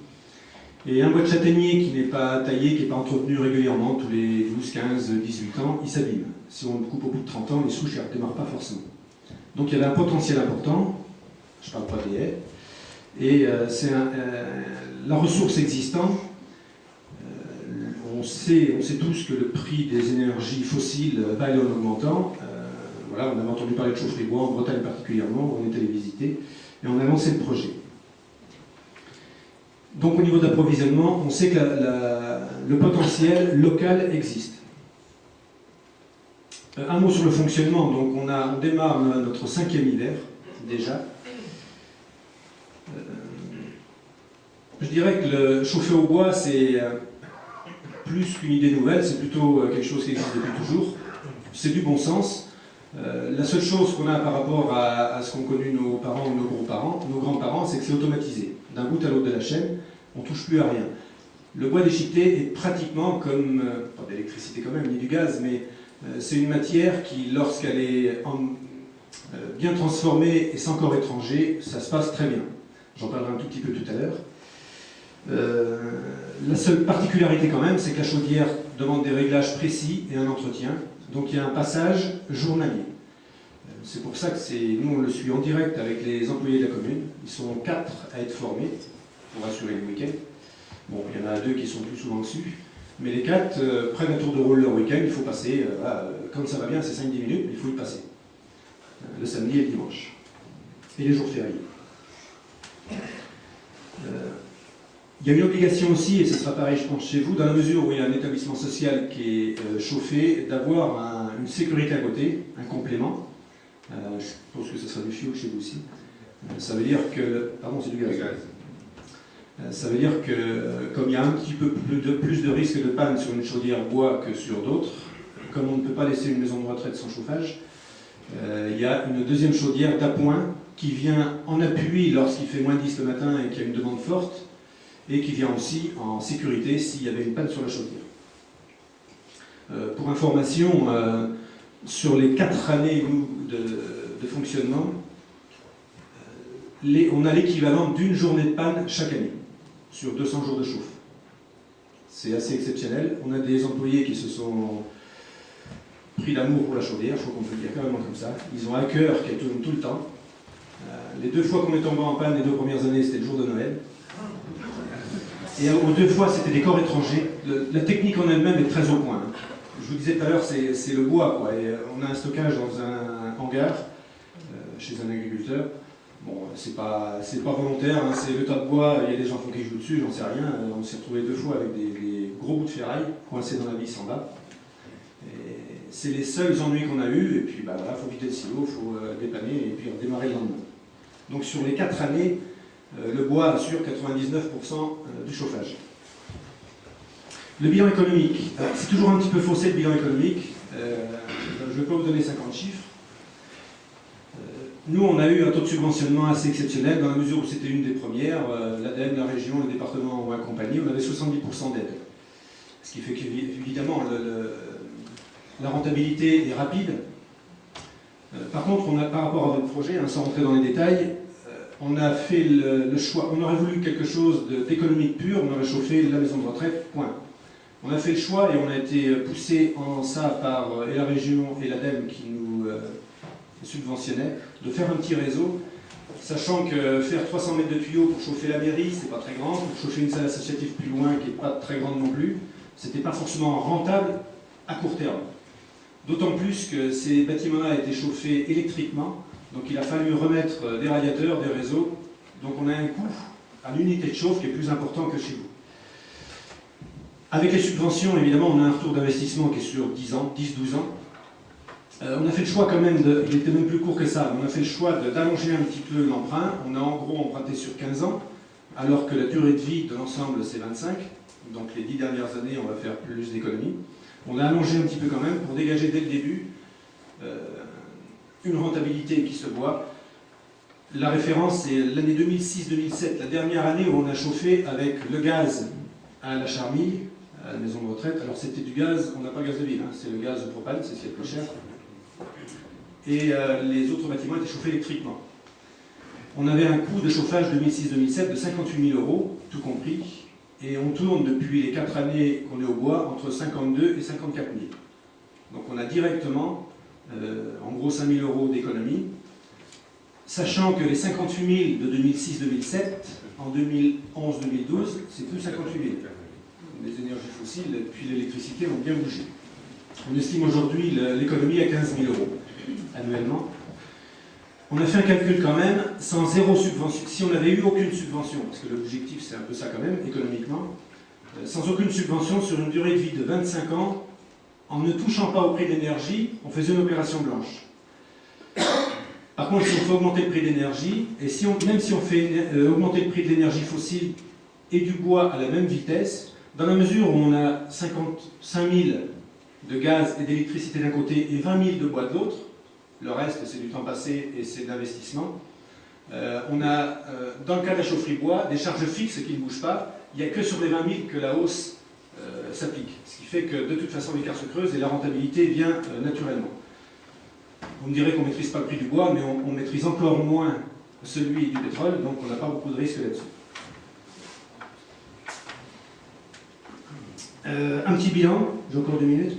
Speaker 8: Et un bois de châtaignier qui n'est pas taillé, qui n'est pas entretenu régulièrement, tous les 12, 15, 18 ans, il s'abîme. Si on le coupe au bout de 30 ans, les souches ne redémarrent pas forcément. Donc il y avait un potentiel important, je ne parle pas des haies, et la ressource existante. On sait tous que le prix des énergies fossiles va aller en augmentant. Voilà, on avait entendu parler de chaufferie bois, en Bretagne particulièrement, on est allé visiter, et on a lancé le projet. Donc au niveau d'approvisionnement, on sait que le potentiel local existe. Un mot sur le fonctionnement, donc on démarre notre 5e hiver, déjà. Je dirais que le chauffer au bois, c'est plus qu'une idée nouvelle, c'est plutôt quelque chose qui existe depuis toujours. C'est du bon sens. La seule chose qu'on a par rapport à ce qu'ont connu nos parents ou nos grands-parents, c'est que c'est automatisé. D'un bout à l'autre de la chaîne, on ne touche plus à rien. Le bois déchiqueté est pratiquement comme, pas d'électricité quand même, ni du gaz, mais c'est une matière qui, lorsqu'elle est bien transformée et sans corps étranger, ça se passe très bien. J'en parlerai un tout petit peu tout à l'heure. La seule particularité quand même, c'est que la chaudière demande des réglages précis et un entretien. Donc il y a un passage journalier. C'est pour ça que nous on le suit en direct avec les employés de la commune. Ils sont 4 à être formés pour assurer le week-end. Bon, il y en a 2 qui sont plus souvent dessus. Mais les 4 prennent un tour de rôle leur week-end. Il faut passer, quand ça va bien, c'est 5-10 minutes, mais il faut y passer. Le samedi et le dimanche. Et les jours fériés. Il y a une obligation aussi, et ce sera pareil je pense chez vous, dans la mesure où il y a un établissement social qui est chauffé, d'avoir une sécurité à côté, un complément. Je pense que ce sera du fioul chez vous aussi. Ça veut dire que... Pardon, c'est du gaz. Ça veut dire que, comme il y a un petit peu plus de risque de panne sur une chaudière bois que sur d'autres, comme on ne peut pas laisser une maison de retraite sans chauffage, il y a une deuxième chaudière d'appoint qui vient en appui lorsqu'il fait moins 10 le matin et qu'il y a une demande forte, et qui vient aussi en sécurité s'il y avait une panne sur la chaudière. Pour information, sur les 4 années de fonctionnement, on a l'équivalent d'une journée de panne chaque année, sur 200 jours de chauffe. C'est assez exceptionnel. On a des employés qui se sont pris d'amour pour la chaudière, je crois qu'on peut le dire carrément comme ça. Ils ont à cœur qu'elle tourne tout le temps. Les 2 fois qu'on est tombé en panne, les 2 premières années, c'était le jour de Noël. Et aux 2 fois, c'était des corps étrangers. La technique en elle-même est très au point. Je vous disais tout à l'heure, c'est le bois, quoi. Et on a un stockage dans un hangar, chez un agriculteur. Bon, c'est pas volontaire, hein, c'est le tas de bois, il y a des enfants qui jouent dessus, j'en sais rien. On s'est retrouvé 2 fois avec des gros bouts de ferraille coincés dans la vis en bas. C'est les seuls ennuis qu'on a eus, et puis bah, voilà, il faut vider le silo, il faut dépanner et puis redémarrer le lendemain. Donc sur les 4 années, le bois assure 99% du chauffage. Le bilan économique, c'est toujours un petit peu faussé le bilan économique, je ne vais pas vous donner 50 chiffres. Nous, on a eu un taux de subventionnement assez exceptionnel, dans la mesure où c'était une des premières. L'ADEME, la région, le département ont accompagné, on avait 70% d'aide. Ce qui fait qu'évidemment, la rentabilité est rapide. Par contre, par rapport à votre projet, hein, sans rentrer dans les détails, on a fait le choix, on aurait voulu quelque chose d'économique pure, on aurait chauffé la maison de retraite, point. On a fait le choix et on a été poussé en ça par et la région et l'ADEME qui nous subventionnait, de faire un petit réseau, sachant que faire 300 mètres de tuyaux pour chauffer la mairie, c'est pas très grand, pour chauffer une salle associative plus loin, qui n'est pas très grande non plus, c'était pas forcément rentable à court terme. D'autant plus que ces bâtiments-là étaient chauffés électriquement, donc il a fallu remettre des radiateurs, des réseaux, donc on a un coût à l'unité de chauffe qui est plus important que chez vous. Avec les subventions, évidemment, on a un retour d'investissement qui est sur 10 ans, 10-12 ans. On a fait le choix quand même, il était même plus court que ça, on a fait le choix d'allonger un petit peu l'emprunt. On a en gros emprunté sur 15 ans, alors que la durée de vie de l'ensemble c'est 25. Donc les 10 dernières années, on va faire plus d'économies. On a allongé un petit peu quand même pour dégager dès le début une rentabilité qui se voit. La référence c'est l'année 2006-2007, la dernière année où on a chauffé avec le gaz à la Charmille, à la maison de retraite. Alors c'était du gaz, on n'a pas gaz de ville, hein, c'est le gaz propane, c'est ce qui est le plus cher. Et les autres bâtiments étaient chauffés électriquement. On avait un coût de chauffage 2006-2007 de 58 000 €, tout compris, et on tourne depuis les 4 années qu'on est au bois entre 52 et 54 000. Donc on a directement, en gros 5 000 € d'économie, sachant que les 58 000 de 2006-2007, en 2011-2012, c'est plus 58 000. Les énergies fossiles, puis l'électricité ont bien bougé. On estime aujourd'hui l'économie à 15 000 € annuellement. On a fait un calcul quand même, sans zéro subvention, si on n'avait eu aucune subvention, parce que l'objectif c'est un peu ça quand même, économiquement, sans aucune subvention sur une durée de vie de 25 ans, en ne touchant pas au prix de l'énergie, on faisait une opération blanche. Par contre, si on fait augmenter le prix de l'énergie, et même si on fait augmenter le prix de l'énergie fossile et du bois à la même vitesse, dans la mesure où on a 55 000 de gaz et d'électricité d'un côté et 20 000 de bois de l'autre, le reste c'est du temps passé et c'est de l'investissement, on a, dans le cas de la chaufferie bois, des charges fixes qui ne bougent pas, il n'y a que sur les 20 000 que la hausse s'applique. Ce qui fait que de toute façon l'écart se creuse et la rentabilité vient naturellement. Vous me direz qu'on ne maîtrise pas le prix du bois, mais on maîtrise encore moins celui du pétrole, donc on n'a pas beaucoup de risques là-dessus. Un petit bilan, j'ai encore 2 minutes.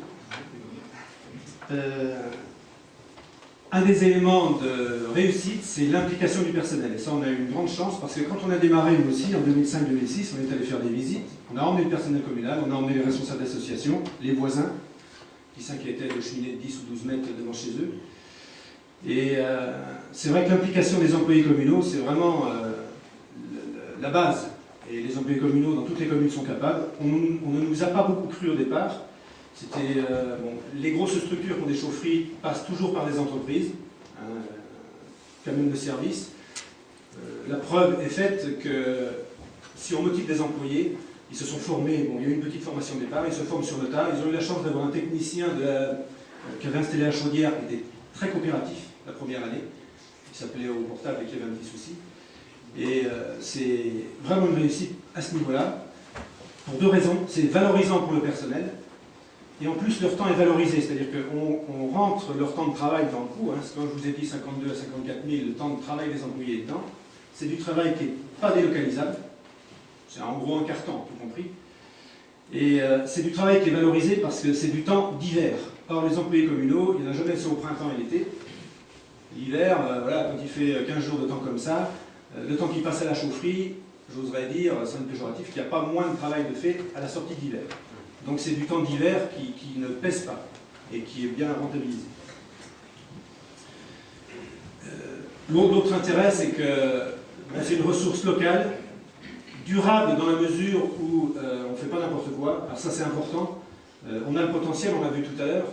Speaker 8: Un des éléments de réussite, c'est l'implication du personnel. Et ça, on a eu une grande chance, parce que quand on a démarré, nous aussi, en 2005-2006, on est allé faire des visites, on a emmené le personnel communal, on a emmené les responsables d'associations, les voisins, qui s'inquiétaient de cheminer de 10 ou 12 mètres devant chez eux. Et c'est vrai que l'implication des employés communaux, c'est vraiment la base. Et les employés communaux, dans toutes les communes, sont capables. On ne nous a pas beaucoup cru au départ. C'était les grosses structures qui ont des chaufferies passent toujours par des entreprises, quand même de service. La preuve est faite que si on motive des employés, ils se sont formés, il y a eu une petite formation de départ, ils se forment sur le tas, ils ont eu la chance d'avoir un technicien qui avait installé la chaudière qui était très coopératif la première année. qui s'appelait Au Portable et qui avait un petit souci. Et c'est vraiment une réussite à ce niveau-là, pour deux raisons. C'est valorisant pour le personnel, et en plus leur temps est valorisé, c'est-à-dire qu'on rentre leur temps de travail dans le coup. Quand je vous ai dit 52 à 54 000, le temps de travail des employés dedans, c'est du travail qui n'est pas délocalisable, c'est en gros un quart-temps, tout compris. Et c'est du travail qui est valorisé parce que c'est du temps d'hiver. Or, les employés communaux, il n'y en a jamais assez au printemps et l'été. L'hiver, voilà, quand il fait 15 jours de temps comme ça, le temps qu'il passe à la chaufferie, j'oserais dire, sans être péjoratif, qu'il n'y a pas moins de travail de fait à la sortie d'hiver. Donc c'est du temps d'hiver qui ne pèse pas et qui est bien rentabilisé. L'autre intérêt, c'est que c'est une ressource locale, durable dans la mesure où on ne fait pas n'importe quoi. Alors ça c'est important. On a le potentiel, on l'a vu tout à l'heure.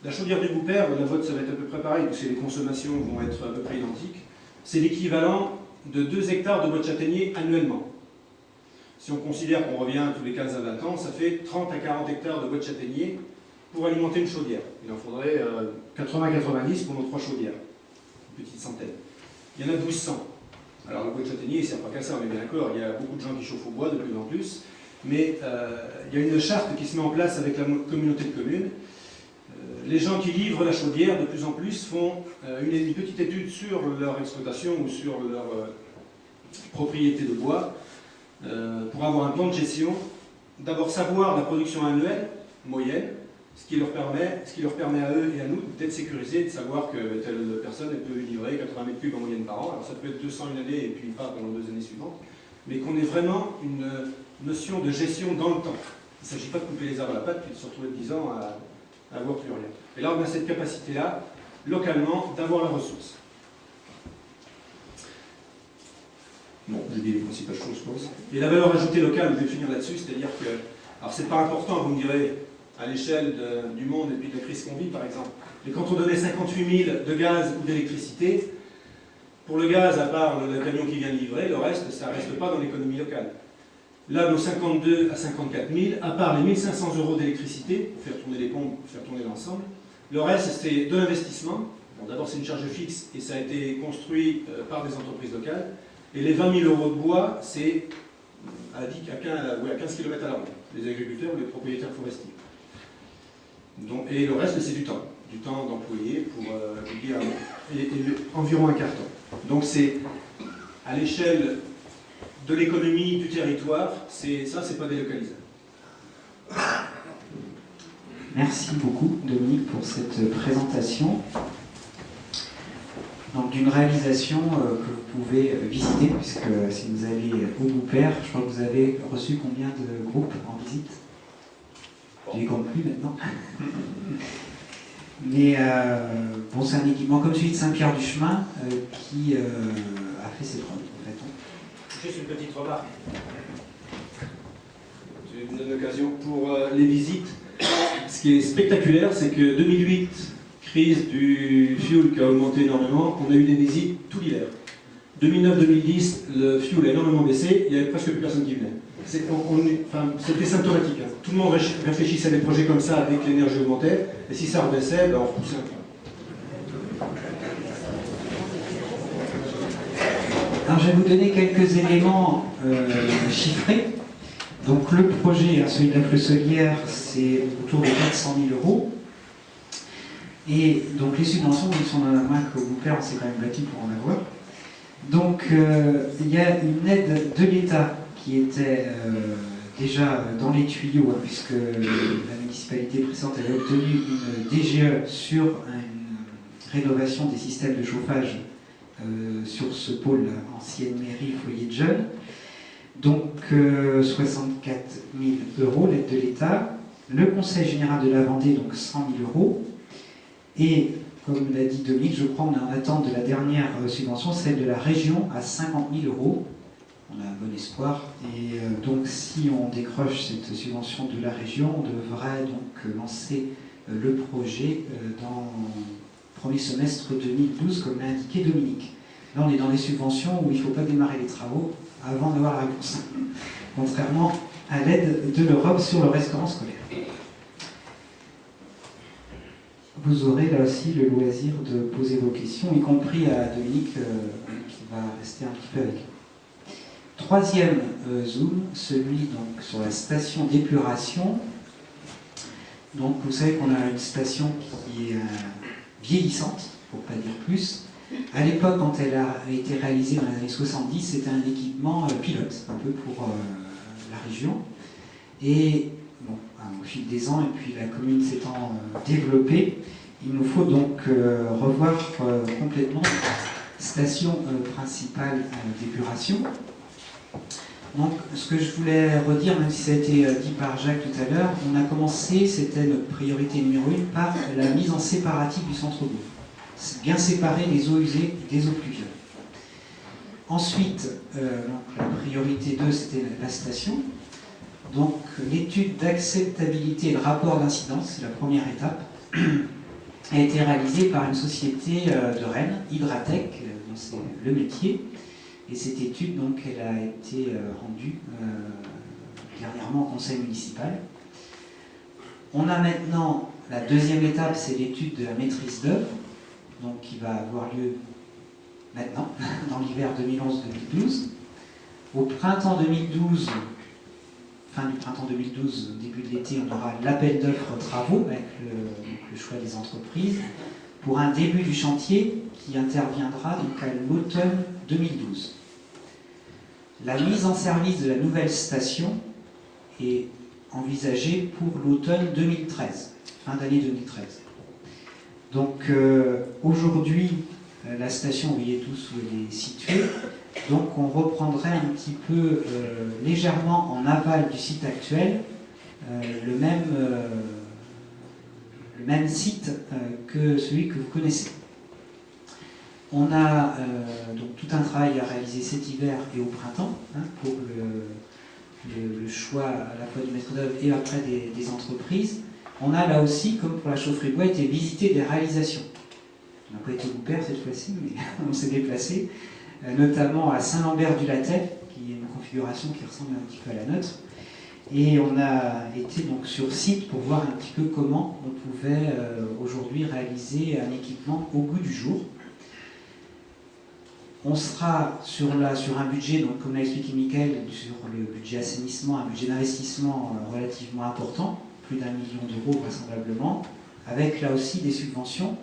Speaker 8: La chaudière du Boupère, la vôtre ça va être à peu près pareil, parce que les consommations vont être à peu près identiques. C'est l'équivalent de 2 hectares de bois de châtaignier annuellement. Si on considère qu'on revient tous les 15 à 20 ans, ça fait 30 à 40 hectares de bois de châtaignier pour alimenter une chaudière. Il en faudrait 80-90 pour nos 3 chaudières, une petite centaine. Il y en a 1200. Alors le bois de châtaignier, il ne sert pas qu'à ça, on est bien d'accord, il y a beaucoup de gens qui chauffent au bois de plus en plus, mais il y a une charte qui se met en place avec la communauté de communes. Les gens qui livrent la chaudière, de plus en plus, font une petite étude sur leur exploitation ou sur leur propriété de bois pour avoir un plan de gestion. D'abord savoir la production annuelle, moyenne, ce qui leur permet à eux et à nous d'être sécurisés, de savoir que telle personne elle peut livrer 80 mètres cubes en moyenne par an. Alors ça peut être 200 une année et puis pas pendant 2 années suivantes, mais qu'on ait vraiment une notion de gestion dans le temps. Il ne s'agit pas de couper les arbres à la patte puis de se retrouver 10 ans à avoir plus rien. Et là, on a cette capacité-là, localement, d'avoir la ressource. Bon, j'ai dit les principales choses, je pense. Et la valeur ajoutée locale, je vais finir là-dessus, c'est-à-dire que, alors c'est pas important, vous me direz, à l'échelle du monde et puis de la crise qu'on vit, par exemple. Mais quand on donnait 58 000 de gaz ou d'électricité, pour le gaz, à part le camion qui vient de livrer, le reste, ça ne reste pas dans l'économie locale. Là, nos 52 à 54 000, à part les 1 500 € d'électricité, pour faire tourner les pompes, pour faire tourner l'ensemble, le reste, c'est de l'investissement. Bon, d'abord, c'est une charge fixe et ça a été construit par des entreprises locales. Et les 20 000 € de bois, c'est à 15 km à la ronde, les agriculteurs ou les propriétaires forestiers. Donc, et le reste, c'est du temps d'employés pour environ un quart temps. Donc c'est à l'échelle de l'économie du territoire, ça c'est pas délocalisable.
Speaker 1: Merci beaucoup Dominique pour cette présentation. Donc d'une réalisation que vous pouvez visiter, puisque si vous allez au Boupère, je crois que vous avez reçu combien de groupes en visite? Je les compte plus maintenant. Mais bon, c'est un équipement comme celui de Saint-Pierre-du-Chemin qui a fait ses preuves, en fait.
Speaker 8: Juste une petite remarque. Je vais vous donner l'occasion pour les visites. Ce qui est spectaculaire, c'est que 2008, crise du fuel qui a augmenté énormément, on a eu des visites tout l'hiver. 2009-2010, le fuel a énormément baissé, il n'y avait presque plus personne qui venait. C'était symptomatique. Hein. Tout le monde réfléchissait à des projets comme ça avec l'énergie augmentée, et si ça rebaissait, ben on repoussait un peu.
Speaker 1: Alors je vais vous donner quelques éléments chiffrés. Donc le projet, celui de la Fleusselière, c'est autour de 400 000 €. Et donc les subventions, ils sont dans la main qu'au Boupère, on s'est quand même battu pour en avoir. Donc il y a une aide de l'État qui était déjà dans les tuyaux, hein, puisque la municipalité précédente avait obtenu une DGE sur une rénovation des systèmes de chauffage sur ce pôle ancienne mairie, foyer de jeunes. Donc 64 000 € l'aide de l'État, le Conseil général de la Vendée, donc 100 000 €, et comme l'a dit Dominique, je crois qu'on est en attente de la dernière subvention, celle de la région à 50 000 €. On a un bon espoir, et donc si on décroche cette subvention de la région, on devrait donc lancer le projet dans le premier semestre 2012, comme l'a indiqué Dominique. Là, on est dans les subventions où il ne faut pas démarrer les travaux avant d'avoir la réponse, contrairement à l'aide de l'Europe sur le restaurant scolaire. vous aurez là aussi le loisir de poser vos questions, y compris à Dominique qui va rester un petit peu avec nous. Troisième zoom, celui donc sur la station d'épuration. Donc vous savez qu'on a une station qui est vieillissante, pour ne pas dire plus. À l'époque, quand elle a été réalisée dans les années 70, c'était un équipement pilote, un peu pour la région. Et bon, au fil des ans, et puis la commune s'étant développée, il nous faut donc revoir complètement la station principale d'épuration. Donc, ce que je voulais redire, même si ça a été dit par Jacques tout à l'heure, on a commencé, c'était notre priorité numéro 1, par la mise en séparatif du centre-bourg. Bien séparer les eaux usées des eaux pluviales. Ensuite, donc, la priorité 2, c'était la station. Donc, l'étude d'acceptabilité et le rapport d'incidence, c'est la première étape, a été réalisée par une société de Rennes, Hydratec, dont c'est le métier. Et cette étude, donc, elle a été rendue dernièrement au conseil municipal. On a maintenant la deuxième étape, c'est l'étude de la maîtrise d'œuvre, donc qui va avoir lieu maintenant, dans l'hiver 2011-2012. Au printemps 2012, fin du printemps 2012, début de l'été, on aura l'appel d'offres travaux avec le choix des entreprises pour un début du chantier qui interviendra donc à l'automne 2012. La mise en service de la nouvelle station est envisagée pour l'automne 2013, fin d'année 2013. Donc aujourd'hui, la station, vous voyez tous où elle est située, donc on reprendrait un petit peu légèrement en aval du site actuel le même site que celui que vous connaissez. On a donc tout un travail à réaliser cet hiver et au printemps pour le choix à la fois du maître d'œuvre et après des entreprises. On a là aussi, comme pour la chaufferie bois, été visiter des réalisations. On n'a pas été au père cette fois-ci, mais on s'est déplacé, notamment à Saint-Lambert-du-Lattay, qui est une configuration qui ressemble un petit peu à la nôtre. Et on a été donc sur site pour voir un petit peu comment on pouvait aujourd'hui réaliser un équipement au goût du jour. On sera sur un budget, donc comme l'a expliqué Michael, sur le budget assainissement, un budget d'investissement relativement important, plus d'1 million d'euros vraisemblablement, avec là aussi des subventions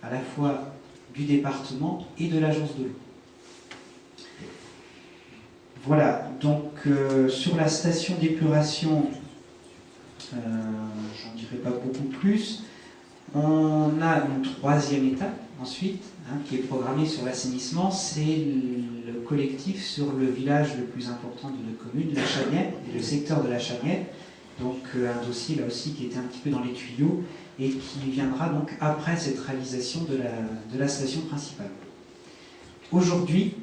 Speaker 1: à la fois du département et de l'agence de l'eau. Voilà, donc sur la station d'épuration, j'en dirai pas beaucoup plus. On a une troisième étape ensuite, qui est programmée sur l'assainissement, c'est le collectif sur le village le plus important de notre commune, la Chagnette, et le secteur de la Chagnette. Donc un dossier là aussi qui était un petit peu dans les tuyaux et qui viendra donc après cette réalisation de la station principale. Aujourd'hui,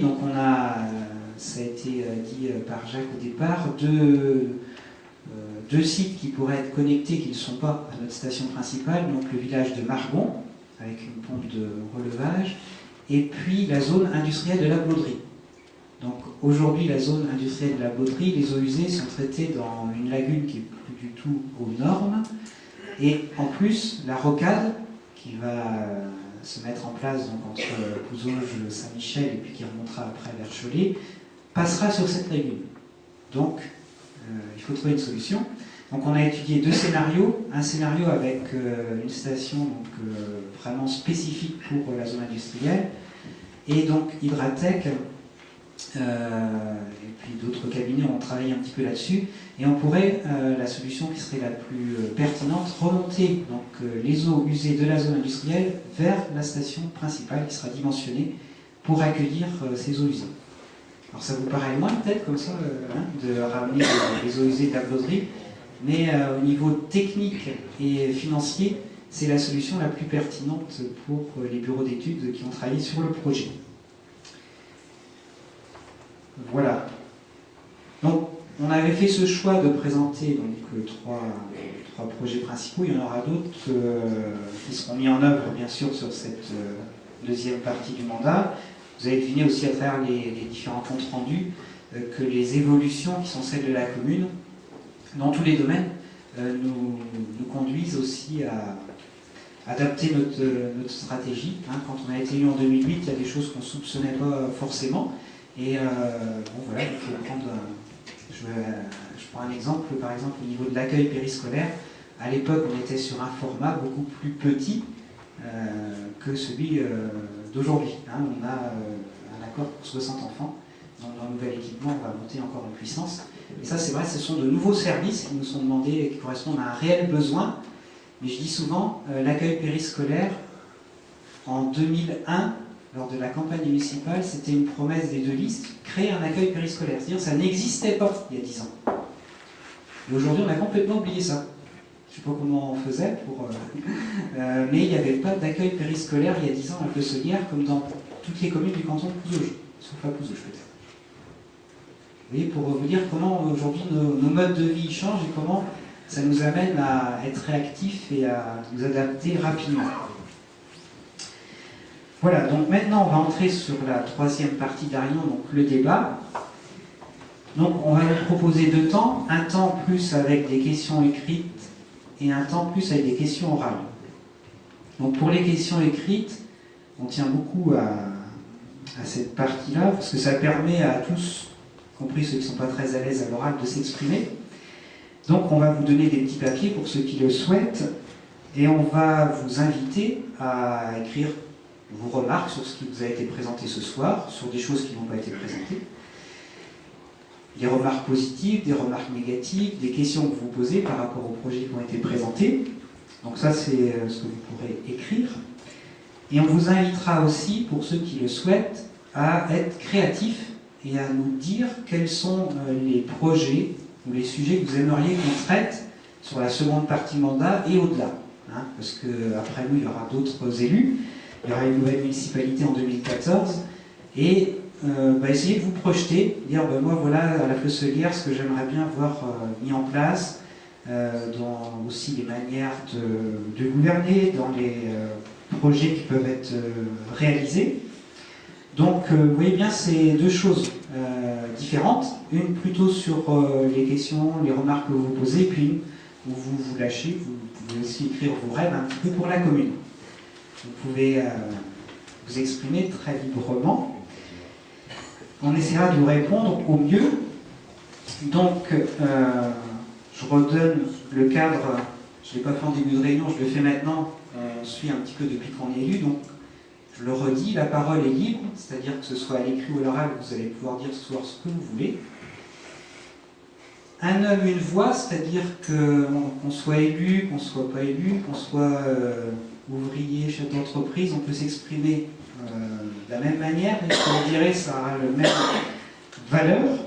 Speaker 1: donc on a, ça a été dit par Jacques au départ, deux sites qui pourraient être connectés qui ne sont pas à notre station principale, donc le village de Margon, avec une pompe de relevage, et puis la zone industrielle de la Blauderie. Donc aujourd'hui, la zone industrielle de la Blauderie, les eaux usées sont traitées dans une lagune qui n'est plus du tout aux normes, et en plus, la rocade, qui va se mettre en place donc, entre Pouzauges, Saint-Michel, et puis qui remontera après vers Cholet, passera sur cette lagune. Donc, il faut trouver une solution. Donc on a étudié deux scénarios. Un scénario avec une station donc, vraiment spécifique pour la zone industrielle, et donc Hydratec, et puis d'autres cabinets ont travaillé un petit peu là-dessus, et on pourrait, la solution qui serait la plus pertinente, remonter donc, les eaux usées de la zone industrielle vers la station principale qui sera dimensionnée pour accueillir ces eaux usées. Alors ça vous paraît loin peut-être comme ça de ramener les eaux usées de la Blauderie, mais au niveau technique et financier, c'est la solution la plus pertinente pour les bureaux d'études qui ont travaillé sur le projet. Voilà. Donc on avait fait ce choix de présenter donc, trois projets principaux. Il y en aura d'autres qui seront mis en œuvre bien sûr sur cette deuxième partie du mandat. Vous avez deviné aussi à travers les différents comptes rendus que les évolutions qui sont celles de la commune, dans tous les domaines, nous conduisent aussi à adapter notre stratégie. Quand on a été élu en 2008, il y a des choses qu'on ne soupçonnait pas forcément. Et bon, voilà, il faut prendre. Je prends un exemple, par exemple, au niveau de l'accueil périscolaire. À l'époque, on était sur un format beaucoup plus petit que celui d'aujourd'hui. On a un accord pour 60 enfants. Dans le nouvel équipement, on va monter encore en puissance. Et ça, c'est vrai, ce sont de nouveaux services qui nous sont demandés et qui correspondent à un réel besoin. Mais je dis souvent, l'accueil périscolaire, en 2001, lors de la campagne municipale, c'était une promesse des deux listes, créer un accueil périscolaire. C'est-à-dire que ça n'existait pas il y a 10 ans. Et aujourd'hui, on a complètement oublié ça. Je ne sais pas comment on faisait, mais il n'y avait pas d'accueil périscolaire il y a 10 ans à Plesselière, comme dans toutes les communes du canton de Pouzauges, sauf à Pouzauges peut-être. Vous voyez, pour vous dire comment aujourd'hui nos modes de vie changent et comment ça nous amène à être réactifs et à nous adapter rapidement. Voilà, donc maintenant on va entrer sur la troisième partie d'Arion, donc le débat. Donc on va vous proposer 2 temps, un temps plus avec des questions écrites et un temps plus avec des questions orales. Donc pour les questions écrites, on tient beaucoup à cette partie-là, parce que ça permet à tous, y compris ceux qui ne sont pas très à l'aise à l'oral, de s'exprimer. Donc on va vous donner des petits papiers pour ceux qui le souhaitent, et on va vous inviter à écrire vos remarques sur ce qui vous a été présenté ce soir, sur des choses qui n'ont pas été présentées. Des remarques positives, des remarques négatives, des questions que vous posez par rapport aux projets qui ont été présentés. Donc ça, c'est ce que vous pourrez écrire. Et on vous invitera aussi, pour ceux qui le souhaitent, à être créatifs et à nous dire quels sont les projets ou les sujets que vous aimeriez qu'on traite sur la seconde partie mandat et au-delà. Parce qu'après nous, il y aura d'autres élus. Il y aura une nouvelle municipalité en 2014. Et essayez de vous projeter, dire moi voilà à la Plesselière ce que j'aimerais bien voir mis en place, dans aussi les manières de gouverner, dans les projets qui peuvent être réalisés. Donc vous voyez bien, c'est 2 choses différentes, une plutôt sur les questions, les remarques que vous posez, puis une où vous vous lâchez, vous pouvez aussi écrire vos rêves un petit peu pour la commune. Vous pouvez vous exprimer très librement. On essaiera de vous répondre au mieux. Donc, je redonne le cadre. Je ne l'ai pas fait en début de réunion, je le fais maintenant. On suit un petit peu depuis qu'on est élu. Donc, je le redis, la parole est libre, c'est-à-dire que ce soit à l'écrit ou à l'oral, vous allez pouvoir dire ce soir ce que vous voulez. Un homme, une voix, c'est-à-dire qu'on soit élu, qu'on ne soit pas élu, qu'on soit ouvrier, chef d'entreprise, on peut s'exprimer de la même manière, et ce que je dirais, ça aura la même valeur.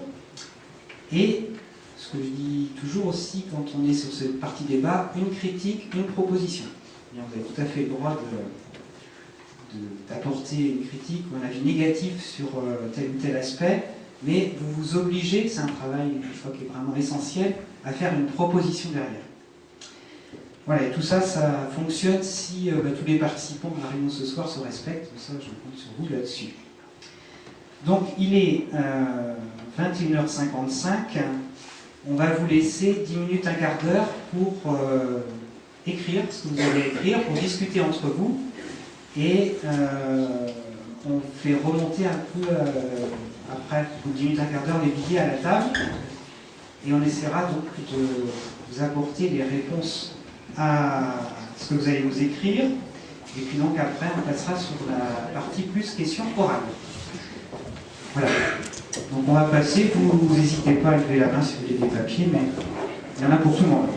Speaker 1: Et ce que je dis toujours aussi quand on est sur cette partie débat, une critique, une proposition. Et vous avez tout à fait le droit d'apporter une critique ou un avis négatif sur tel ou tel aspect, mais vous vous obligez, c'est un travail, je crois, qui est vraiment essentiel, à faire une proposition derrière. Voilà, et tout ça, ça fonctionne si tous les participants de la réunion ce soir se respectent. Ça, je compte sur vous là-dessus. Donc, il est 21h55. On va vous laisser 10 minutes, un quart d'heure pour écrire ce que vous allez écrire, pour discuter entre vous. Et on fait remonter un peu, après 10 minutes, un quart d'heure, les billets à la table. Et on essaiera donc de vous apporter les réponses à ce que vous allez nous écrire. Et puis donc après, on passera sur la partie plus questions orales. Voilà. Donc on va passer, vous n'hésitez pas à lever la main si vous voulez des papiers, mais il y en a pour tout le monde.